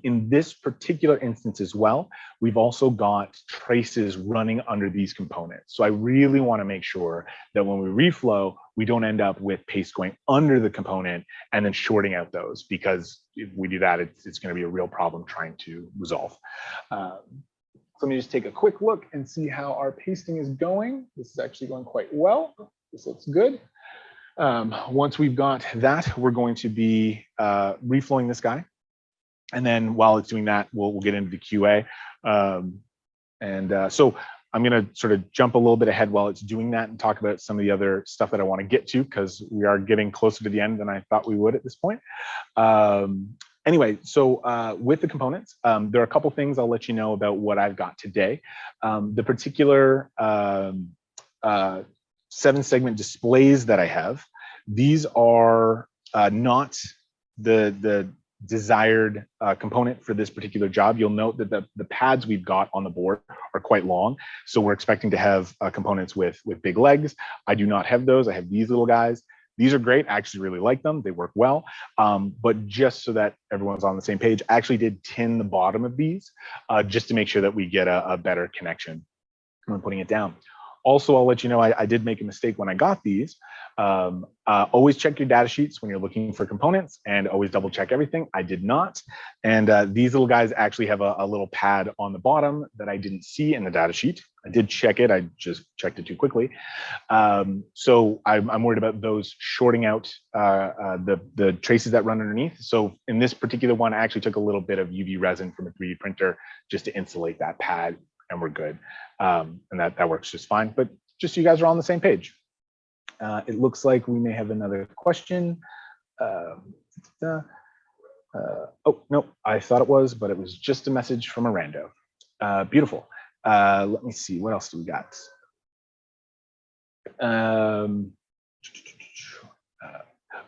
In this particular instance as well, we've also got traces running under these components. So I really want to make sure that when we reflow, we don't end up with paste going under the component and then shorting out those, because if we do that, it's going to be a real problem trying to resolve. So let me just take a quick look and see how our pasting is going. This is actually going quite well. This looks good. Once we've got that, we're going to be reflowing this guy. And then while it's doing that, we'll get into the QA. So I'm going to sort of jump a little bit ahead while it's doing that and talk about some of the other stuff that I want to get to, because we are getting closer to the end than I thought we would at this point. Anyway, so with the components, there are a couple things I'll let you know about what I've got today. The particular 7-segment displays that I have, these are not the desired component for this particular job. You'll note that the pads we've got on the board are quite long. So we're expecting to have components with big legs. I do not have those. I have these little guys. These are great. I actually really like them. They work well. But just so that everyone's on the same page, I actually did tin the bottom of these just to make sure that we get a better connection when putting it down. Also, I'll let you know, I did make a mistake when I got these. Always check your data sheets when you're looking for components, and always double check everything. I did not. And these little guys actually have a little pad on the bottom that I didn't see in the data sheet. I did check it. I just checked it too quickly. So I'm worried about those shorting out the traces that run underneath. So in this particular one, I actually took a little bit of UV resin from a 3D printer just to insulate that pad, and we're good. And that works just fine. But just so you guys are all on the same page. It looks like we may have another question. Oh, no, I thought it was, but it was just a message from a rando. Beautiful. Let me see, what else do we got? One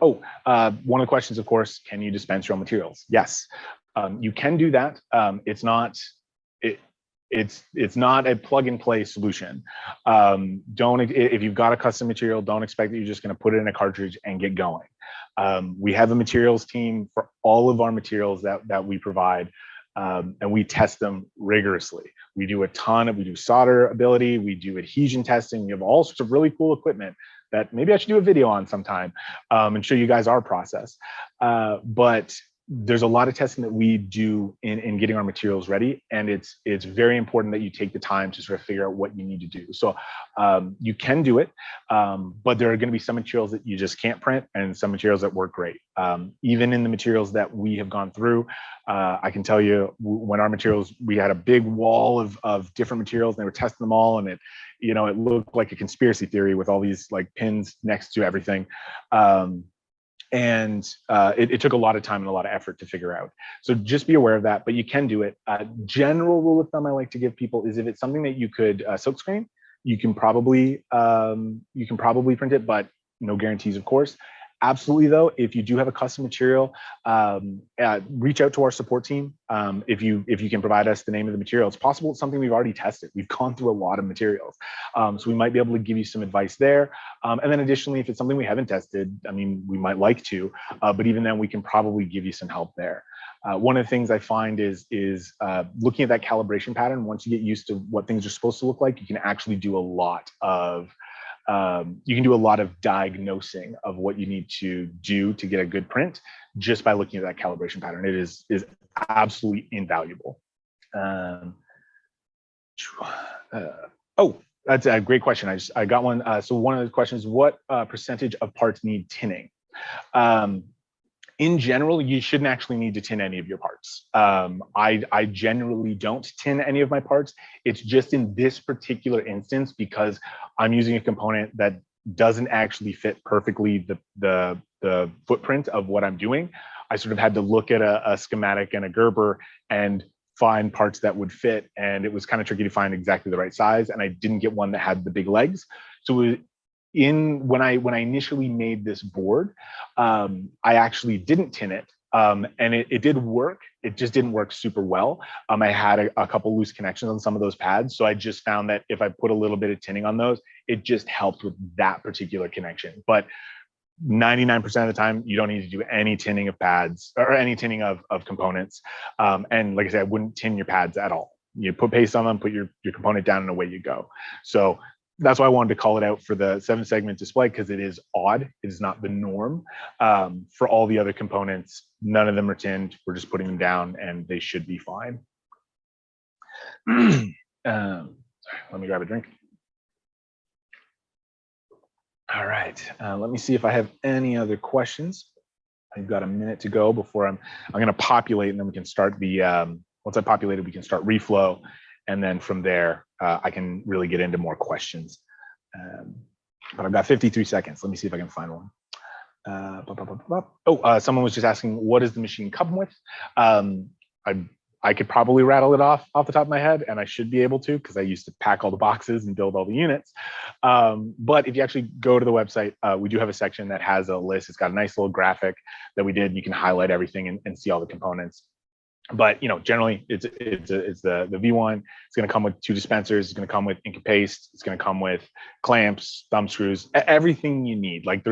of the questions, of course, can you dispense your own materials? Yes, you can do that. It's not, it's not a plug and play solution. If you've got a custom material, don't expect that you're just going to put it in a cartridge and get going. We have a materials team for all of our materials that we provide, and we test them rigorously. We do solder ability, we do adhesion testing, we have all sorts of really cool equipment that maybe I should do a video on sometime, and show you guys our process. But there's a lot of testing that we do in getting our materials ready, and it's very important that you take the time to sort of figure out what you need to do. So you can do it, but there are going to be some materials that you just can't print and some materials that work great. Even in the materials that we have gone through, I can tell you, when our materials, we had a big wall of different materials and they were testing them all, and it looked like a conspiracy theory with all these like pins next to everything. It took a lot of time and a lot of effort to figure out. So just be aware of that, but you can do it. General rule of thumb I like to give people is if it's something that you could silk screen, you can probably print it, but no guarantees, of course. Absolutely, though, if you do have a custom material, reach out to our support team. If you can provide us the name of the material, it's possible it's something we've already tested. We've gone through a lot of materials, so we might be able to give you some advice there. And then additionally, if it's something we haven't tested, I mean, we might like to, but even then, we can probably give you some help there. One of the things I find is looking at that calibration pattern. Once you get used to what things are supposed to look like, you can actually do a lot of diagnosing of what you need to do to get a good print just by looking at that calibration pattern. It is absolutely invaluable. Oh, that's a great question. I got one. So one of the questions, what percentage of parts need tinning? In general, you shouldn't actually need to tin any of your parts. I generally don't tin any of my parts. It's just in this particular instance, because I'm using a component that doesn't actually fit perfectly the footprint of what I'm doing. I sort of had to look at a schematic and a Gerber and find parts that would fit, and it was kind of tricky to find exactly the right size, and I didn't get one that had the big legs. So when I initially made this board, I actually didn't tin it, and it did work. It just didn't work super well. I had a couple loose connections on some of those pads, so I just found that if I put a little bit of tinning on those, it just helped with that particular connection. But 99% of the time, you don't need to do any tinning of pads or any tinning of components. And like I said, I wouldn't tin your pads at all. You put paste on them, put your component down, and away you go. So that's why I wanted to call it out for the 7-segment display, because it is odd. It is not the norm. For all the other components, none of them are tinned. We're just putting them down, and they should be fine. Sorry, let me grab a drink. All right, let me see if I have any other questions. I've got a minute to go before I'm going to populate, and then we can start the. Once I populated, we can start reflow. And then from there, I can really get into more questions. But I've got 53 seconds. Let me see if I can find one. Someone was just asking, what does the machine come with? I could probably rattle it off the top of my head, and I should be able to, because I used to pack all the boxes and build all the units. But if you actually go to the website, we do have a section that has a list. It's got a nice little graphic that we did. You can highlight everything and see all the components. But generally, it's the V1. It's going to come with 2 dispensers. It's going to come with ink and paste. It's going to come with clamps, thumb screws, everything you need. Like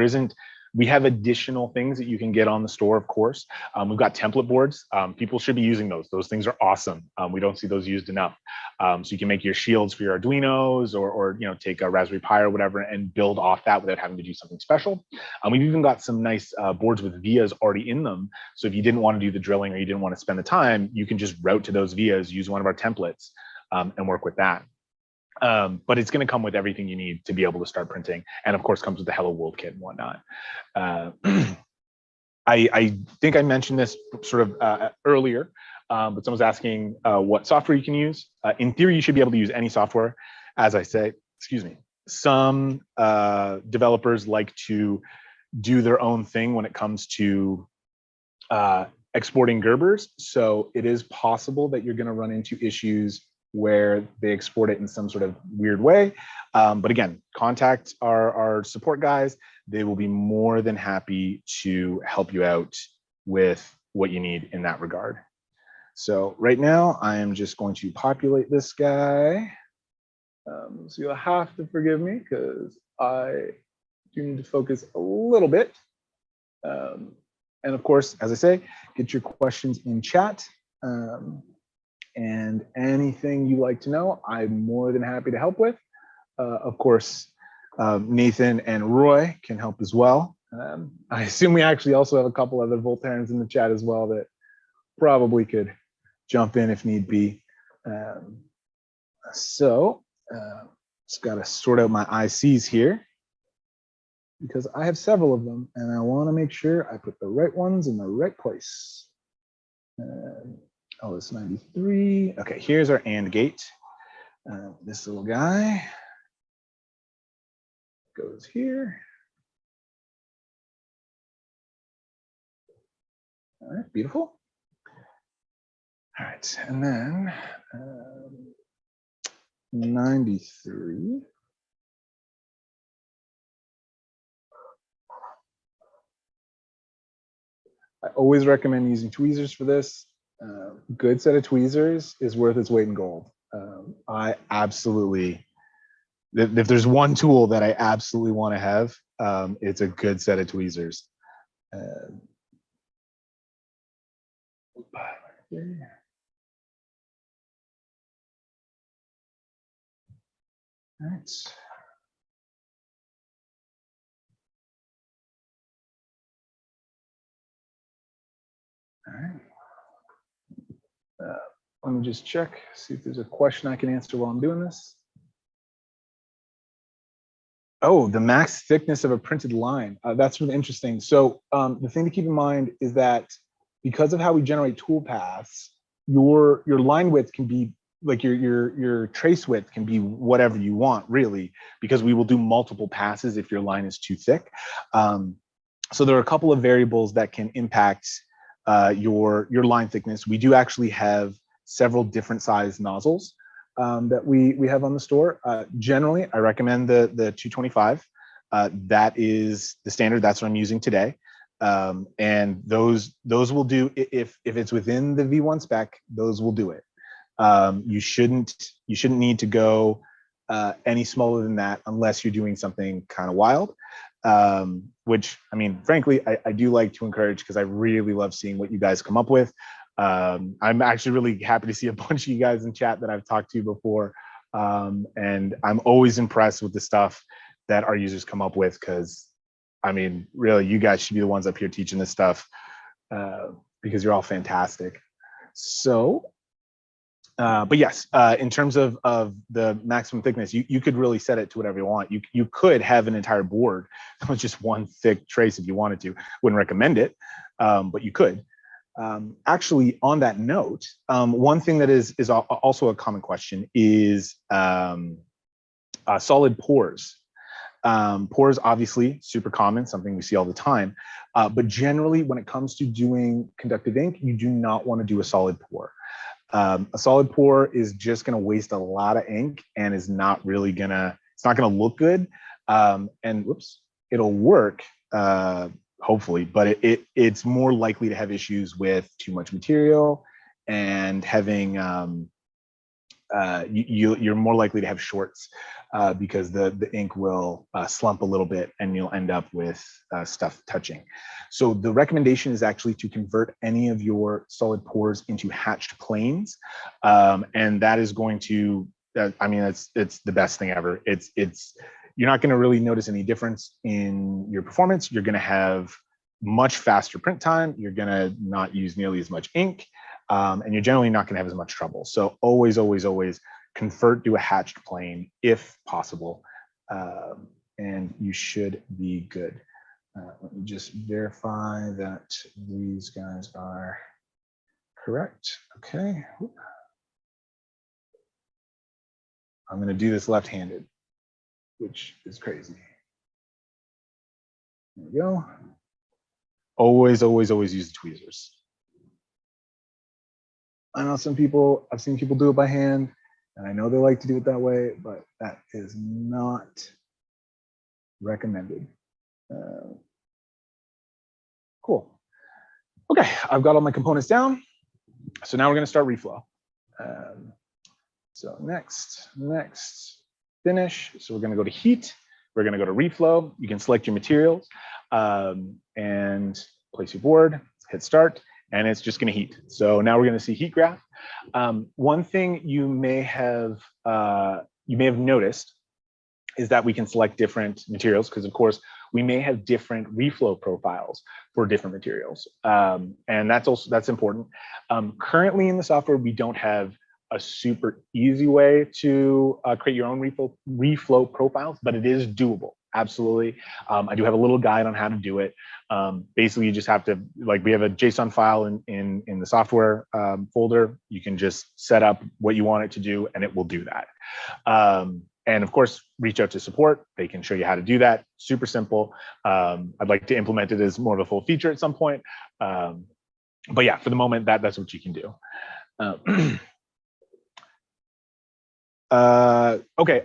we have additional things that you can get on the store, of course. We've got template boards. People should be using those. Those things are awesome. We don't see those used enough. So you can make your shields for your Arduinos, or take a Raspberry Pi or whatever and build off that without having to do something special. We've even got some nice boards with vias already in them. So if you didn't want to do the drilling, or you didn't want to spend the time, you can just route to those vias, use one of our templates, and work with that. But it's going to come with everything you need to be able to start printing, and of course comes with the Hello World kit and whatnot. I think I mentioned this sort of earlier, but someone's asking what software you can use. In theory, you should be able to use any software. As I say, excuse me, some developers like to do their own thing when it comes to exporting Gerbers. So it is possible that you're going to run into issues where they export it in some sort of weird way. But again, contact our support guys. They will be more than happy to help you out with what you need in that regard. So right now I am just going to populate this guy. So you'll have to forgive me because I do need to focus a little bit. And of course, as I say, get your questions in chat. And anything you like to know, I'm more than happy to help with. Of course, Nathan and Roy can help as well. I assume we actually also have a couple other Volterans in the chat as well that probably could jump in if need be. Just got to sort out my ICs here because I have several of them and I want to make sure I put the right ones in the right place. Oh, it's 93. Okay, here's our AND gate. This little guy goes here. All right, beautiful. All right, and then 93. I always recommend using tweezers for this. Good set of tweezers is worth its weight in gold. I absolutely, if there's one tool that I absolutely want to have, it's a good set of tweezers. All right. All right. Let me just check, see if there's a question I can answer while I'm doing this. Oh, the max thickness of a printed line. That's really interesting. So the thing to keep in mind is that because of how we generate tool paths, your line width can be like your trace width can be whatever you want, really, because we will do multiple passes if your line is too thick. So there are a couple of variables that can impact your line thickness. We do actually have several different size nozzles that we have on the store. Generally, I recommend the 225. That is the standard. That's what I'm using today. And those will do, if it's within the V1 spec, those will do it. You shouldn't need to go any smaller than that unless you're doing something kind of wild. Which, I mean, frankly, I do like to encourage because I really love seeing what you guys come up with. I'm actually really happy to see a bunch of you guys in chat that I've talked to before. And I'm always impressed with the stuff that our users come up with because, I mean, really, you guys should be the ones up here teaching this stuff because you're all fantastic. So, but yes, in terms of the maximum thickness, you could really set it to whatever you want. You could have an entire board with just one thick trace if you wanted to. Wouldn't recommend it, but you could. Actually, on that note, one thing that is also a common question is solid pores. Pores, obviously, super common, something we see all the time. But generally, when it comes to doing conductive ink, you do not want to do a solid pore. A solid pore is just going to waste a lot of ink and is not really gonna, it's not going to look good. And whoops, it'll work, hopefully, but it's more likely to have issues with too much material and having, you're more likely to have shorts because the ink will slump a little bit and you'll end up with stuff touching. So the recommendation is actually to convert any of your solid pores into hatched planes. And that is going to, I mean, it's the best thing ever. You're not going to really notice any difference in your performance. You're going to have much faster print time. You're going to not use nearly as much ink. And you're generally not going to have as much trouble. So always, always, always convert to a hatched plane if possible. And you should be good. Let me just verify that these guys are correct. Okay. I'm going to do this left-handed, which is crazy. There we go. Always, always, always use the tweezers. I know I've seen people do it by hand, and I know they like to do it that way, but that is not recommended. Cool. Okay, I've got all my components down. So now we're going to start reflow. So next, finish. So we're going to go to heat. We're going to go to reflow. You can select your materials and place your board, hit start, and it's just going to heat. So now we're going to see heat graph. One thing you may have noticed is that we can select different materials because, of course, we may have different reflow profiles for different materials, and that's important. Currently in the software, we don't have a super easy way to create your own reflow profiles, but it is doable. Absolutely. I do have a little guide on how to do it. Basically, you just have to, like, we have a JSON file in the software folder. You can just set up what you want it to do, and it will do that. And of course, reach out to support. They can show you how to do that. Super simple. I'd like to implement it as more of a full feature at some point. But yeah, for the moment, that's what you can do. Okay,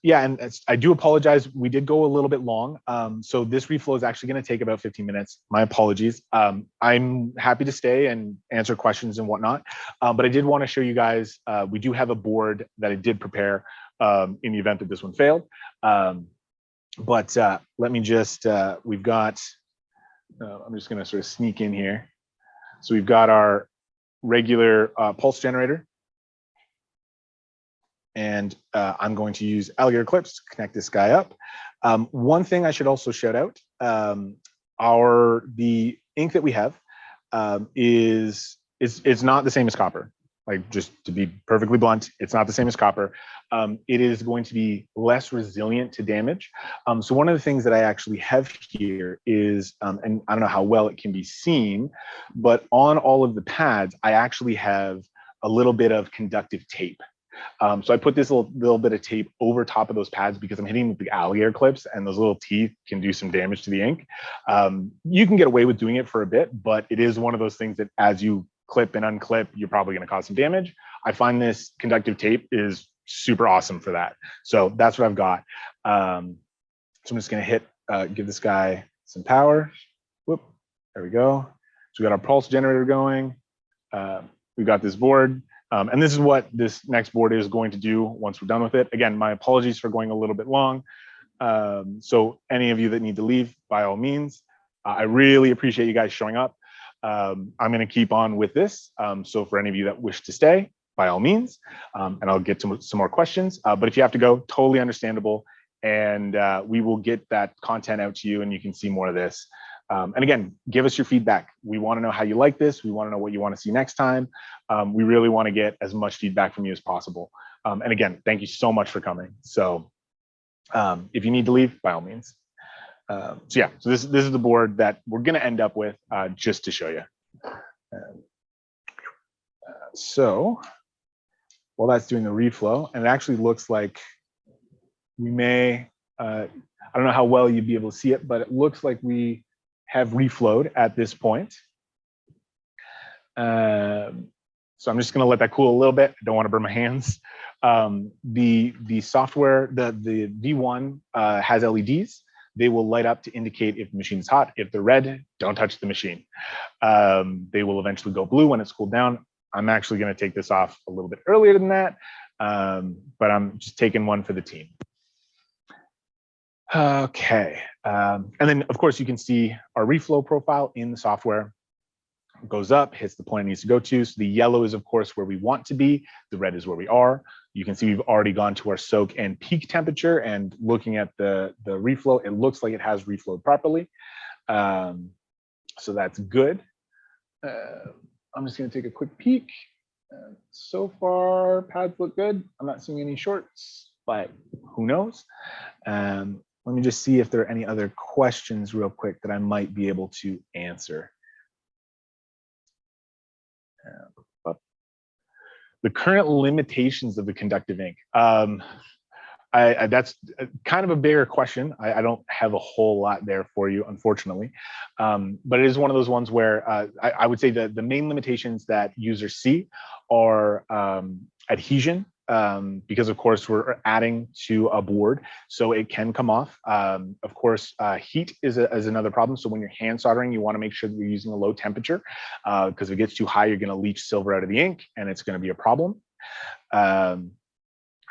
yeah, and I do apologize. We did go a little bit long. So this reflow is actually going to take about 15 minutes. My apologies. I'm happy to stay and answer questions and whatnot. But I did want to show you guys, we do have a board that I did prepare in the event that this one failed. But let me just, we've got, I'm just going to sort of sneak in here. So we've got our regular pulse generator. And I'm going to use alligator clips to connect this guy up. One thing I should also shout out, the ink that we have is not the same as copper. Like, just to be perfectly blunt, it's not the same as copper. It is going to be less resilient to damage. So one of the things that I actually have here is, and I don't know how well it can be seen, but on all of the pads, I actually have a little bit of conductive tape. So I put this little bit of tape over top of those pads because I'm hitting with the alligator clips, and those little teeth can do some damage to the ink. You can get away with doing it for a bit, but it is one of those things that as you clip and unclip, you're probably going to cause some damage. I find this conductive tape is super awesome for that. So that's what I've got. So I'm just going to give this guy some power. Whoop, there we go. So we got our pulse generator going. We've got this board. And this is what this next board is going to do once we're done with it. Again, my apologies for going a little bit long. So any of you that need to leave, by all means, I really appreciate you guys showing up. I'm going to keep on with this. So for any of you that wish to stay, by all means, and I'll get to some more questions. But if you have to go, totally understandable. And we will get that content out to you, and you can see more of this. And again, give us your feedback. We want to know how you like this. We want to know what you want to see next time. We really want to get as much feedback from you as possible. And again, thank you so much for coming. So if you need to leave, by all means. So yeah, so this is the board that we're going to end up with just to show you. So while that's doing the reflow, and it actually looks like we may, I don't know how well you'd be able to see it, but it looks like we have reflowed at this point. So I'm just going to let that cool a little bit. I don't want to burn my hands. The software, the V1 has LEDs. They will light up to indicate if the machine is hot. If they're red, don't touch the machine. They will eventually go blue when it's cooled down. I'm actually going to take this off a little bit earlier than that, but I'm just taking one for the team. Okay, and then of course you can see our reflow profile in the software. It goes up, hits the point it needs to go to. So the yellow is of course where we want to be. The red is where we are. You can see we've already gone to our soak and peak temperature, and looking at the reflow, it looks like it has reflowed properly. So that's good. I'm just going to take a quick peek. So far, pads look good. I'm not seeing any shorts, but who knows? Let me just see if there are any other questions real quick that I might be able to answer. The current limitations of the conductive ink. That's kind of a bigger question. I don't have a whole lot there for you, unfortunately. But it is one of those ones where I would say the main limitations that users see are adhesion because of course we're adding to a board, so it can come off. Of course, heat is another problem. So when you're hand soldering, you want to make sure that you're using a low temperature, because if it gets too high, you're going to leach silver out of the ink, and it's going to be a problem.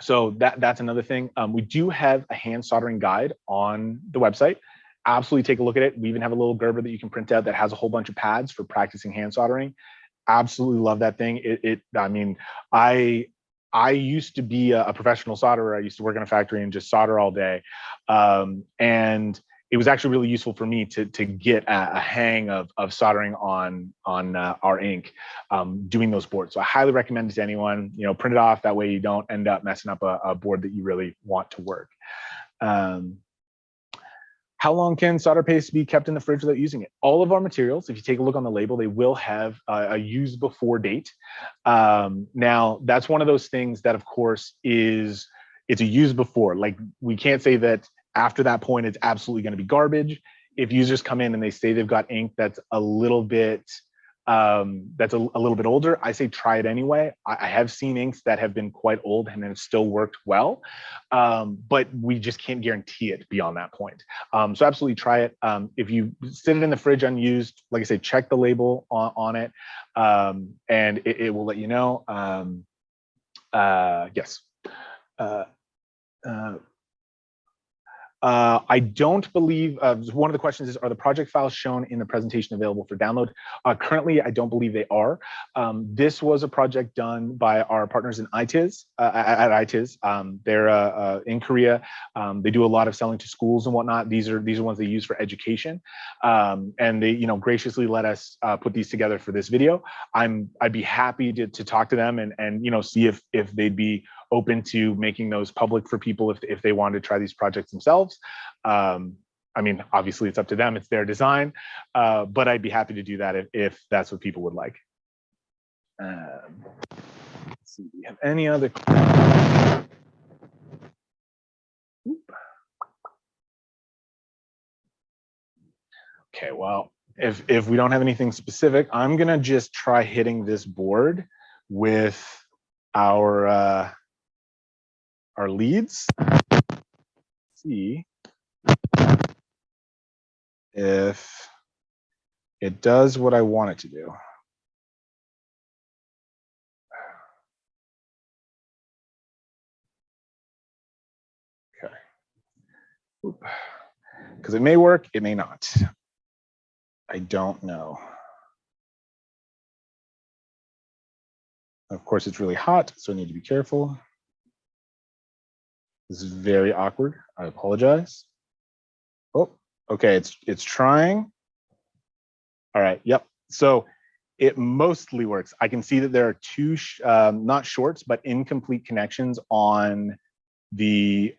So that's another thing. We do have a hand soldering guide on the website. Absolutely take a look at it. We even have a little Gerber that you can print out that has a whole bunch of pads for practicing hand soldering. Absolutely love that thing. I mean, I used to be a professional solderer. I used to work in a factory and just solder all day. And it was actually really useful for me to get a hang of soldering on our ink, doing those boards. So I highly recommend it to anyone. You know, print it off. That way you don't end up messing up a board that you really want to work. How long can solder paste be kept in the fridge without using it? All of our materials, if you take a look on the label, they will have a use before date. Now, that's one of those things that, of course, it's a use before. Like, we can't say that after that point, it's absolutely going to be garbage. If users come in and they say they've got ink that's a little bit older, I say try it anyway. I have seen inks that have been quite old and have still worked well, but we just can't guarantee it beyond that point. So absolutely try it. If you sit it in the fridge unused, like I say, check the label on it, and it will let you know. Yes. I don't believe, one of the questions is, are the project files shown in the presentation available for download? Currently, I don't believe they are. This was a project done by our partners in ITIZ, at ITIZ. They're in Korea. They do a lot of selling to schools and whatnot. These are ones they use for education. And they, graciously let us put these together for this video. I'd be happy to talk to them and see if they'd be open to making those public for people if they wanted to try these projects themselves. I mean, obviously it's up to them, it's their design, but I'd be happy to do that if that's what people would like. Let's see, do we have any other questions? Okay, well, if we don't have anything specific, I'm gonna just try hitting this board with our leads. See if it does what I want it to do. Okay. Because it may work, it may not. I don't know. Of course, it's really hot, so I need to be careful. This is very awkward. I apologize. Oh, okay, it's trying. All right, yep. So it mostly works. I can see that there are two, not shorts, but incomplete connections on the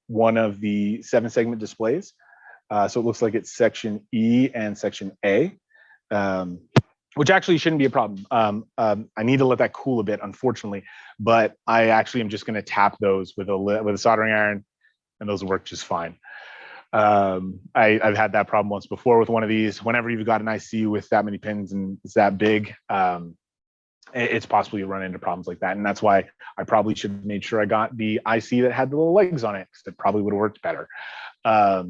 one of the 7-segment displays. So it looks like it's section E and section A, which actually shouldn't be a problem. I need to let that cool a bit, unfortunately, but I actually am just going to tap those with a soldering iron, and those will work just fine. I've had that problem once before with one of these. Whenever you've got an IC with that many pins and it's that big, it's possible you run into problems like that. And that's why I probably should have made sure I got the IC that had the little legs on it, because it probably would have worked better.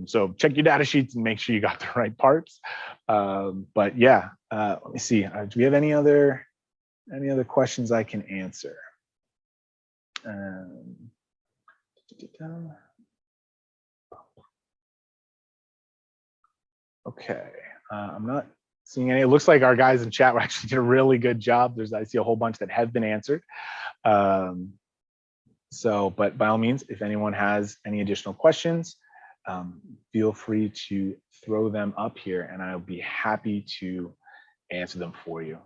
So check your data sheets and make sure you got the right parts. But yeah, let me see. Do we have any other questions I can answer? Okay, I'm not seeing any. It looks like our guys in chat were actually did a really good job. I see a whole bunch that have been answered. But by all means, if anyone has any additional questions, feel free to throw them up here and I'll be happy to answer them for you.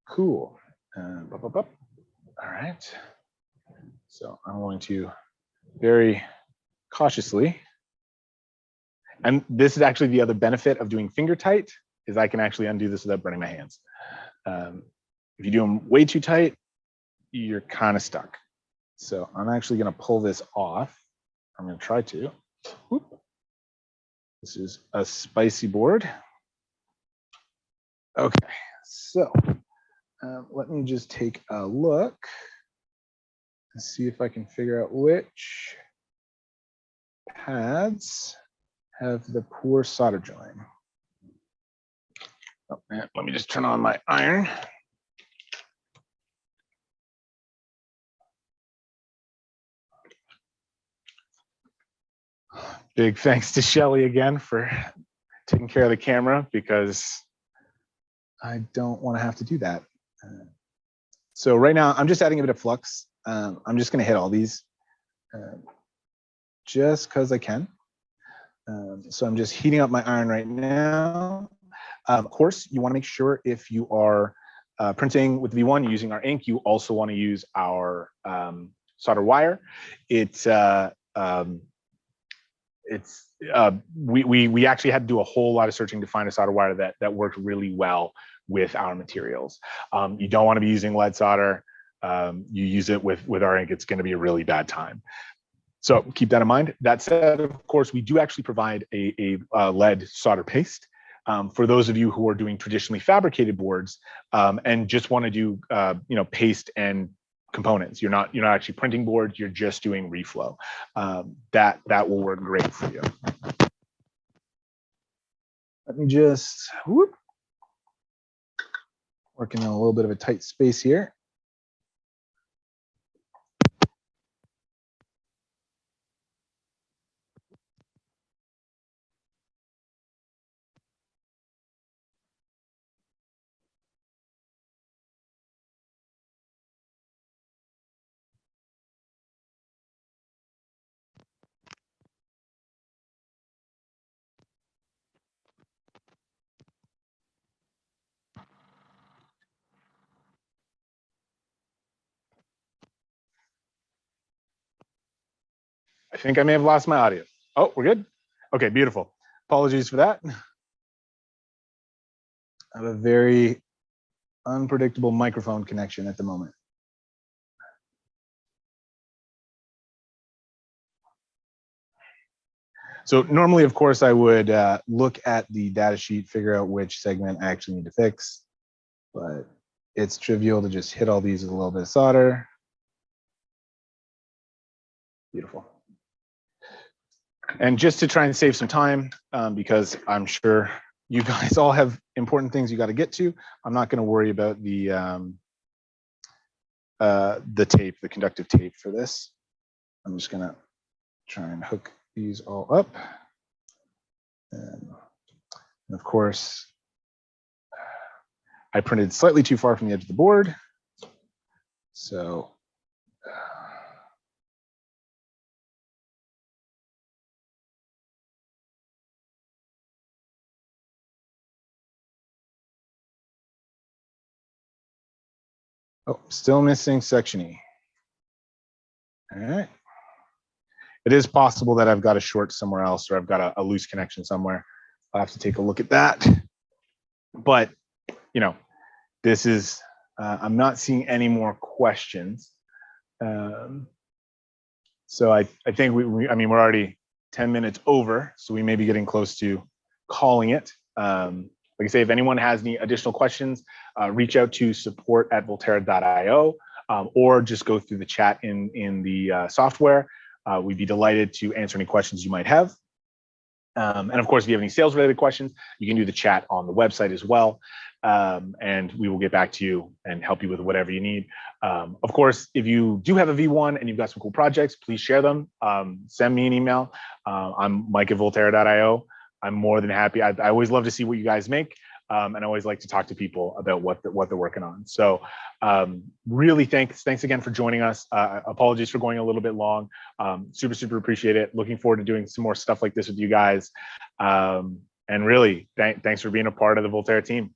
Cool. All right. So I'm going to very cautiously, and this is actually the other benefit of doing finger tight, is I can actually undo this without burning my hands. If you do them way too tight, you're kind of stuck. So I'm actually going to pull this off. I'm going to try to. Whoop. This is a spicy board. Okay, so let me just take a look and see if I can figure out which pads have the poor solder join. Oh, man, let me just turn on my iron. Big thanks to Shelly again for taking care of the camera, because I don't want to have to do that. So right now I'm just adding a bit of flux. I'm just going to hit all these just because I can. So I'm just heating up my iron right now. Of course, you want to make sure if you are printing with V1 using our ink, you also want to use our solder wire. We actually had to do a whole lot of searching to find a solder wire that worked really well with our materials. You don't want to be using lead solder. You use it with our ink, it's going to be a really bad time. So keep that in mind. That said, of course, we do actually provide a lead solder paste for those of you who are doing traditionally fabricated boards and just want to do paste and components. You're not actually printing boards, you're just doing reflow. That will work great for you. Let me just working in a little bit of a tight space here. I think I may have lost my audio. Oh, we're good? Okay, beautiful. Apologies for that. I have a very unpredictable microphone connection at the moment. So normally, of course, I would look at the data sheet, figure out which segment I actually need to fix, but it's trivial to just hit all these with a little bit of solder. Beautiful. And just to try and save some time, because I'm sure you guys all have important things you got to get to, I'm not going to worry about the tape, the conductive tape for this. I'm just going to try and hook these all up. And of course, I printed slightly too far from the edge of the board. So oh, still missing section E. All right. It is possible that I've got a short somewhere else, or I've got a loose connection somewhere. I'll have to take a look at that. But, this is, I'm not seeing any more questions. So I think we're already 10 minutes over, so we may be getting close to calling it. Like I say, if anyone has any additional questions, reach out to support@voltera.io or just go through the chat in the software. We'd be delighted to answer any questions you might have. And of course, if you have any sales related questions, you can do the chat on the website as well. And we will get back to you and help you with whatever you need. Of course, if you do have a V1 and you've got some cool projects, please share them. Send me an email. I'm Mike@voltera.io. I'm more than happy. I always love to see what you guys make. And I always like to talk to people about what they're working on. So really thanks again for joining us. Apologies for going a little bit long. Super appreciate it. Looking forward to doing some more stuff like this with you guys. And really, thanks for being a part of the Voltera team.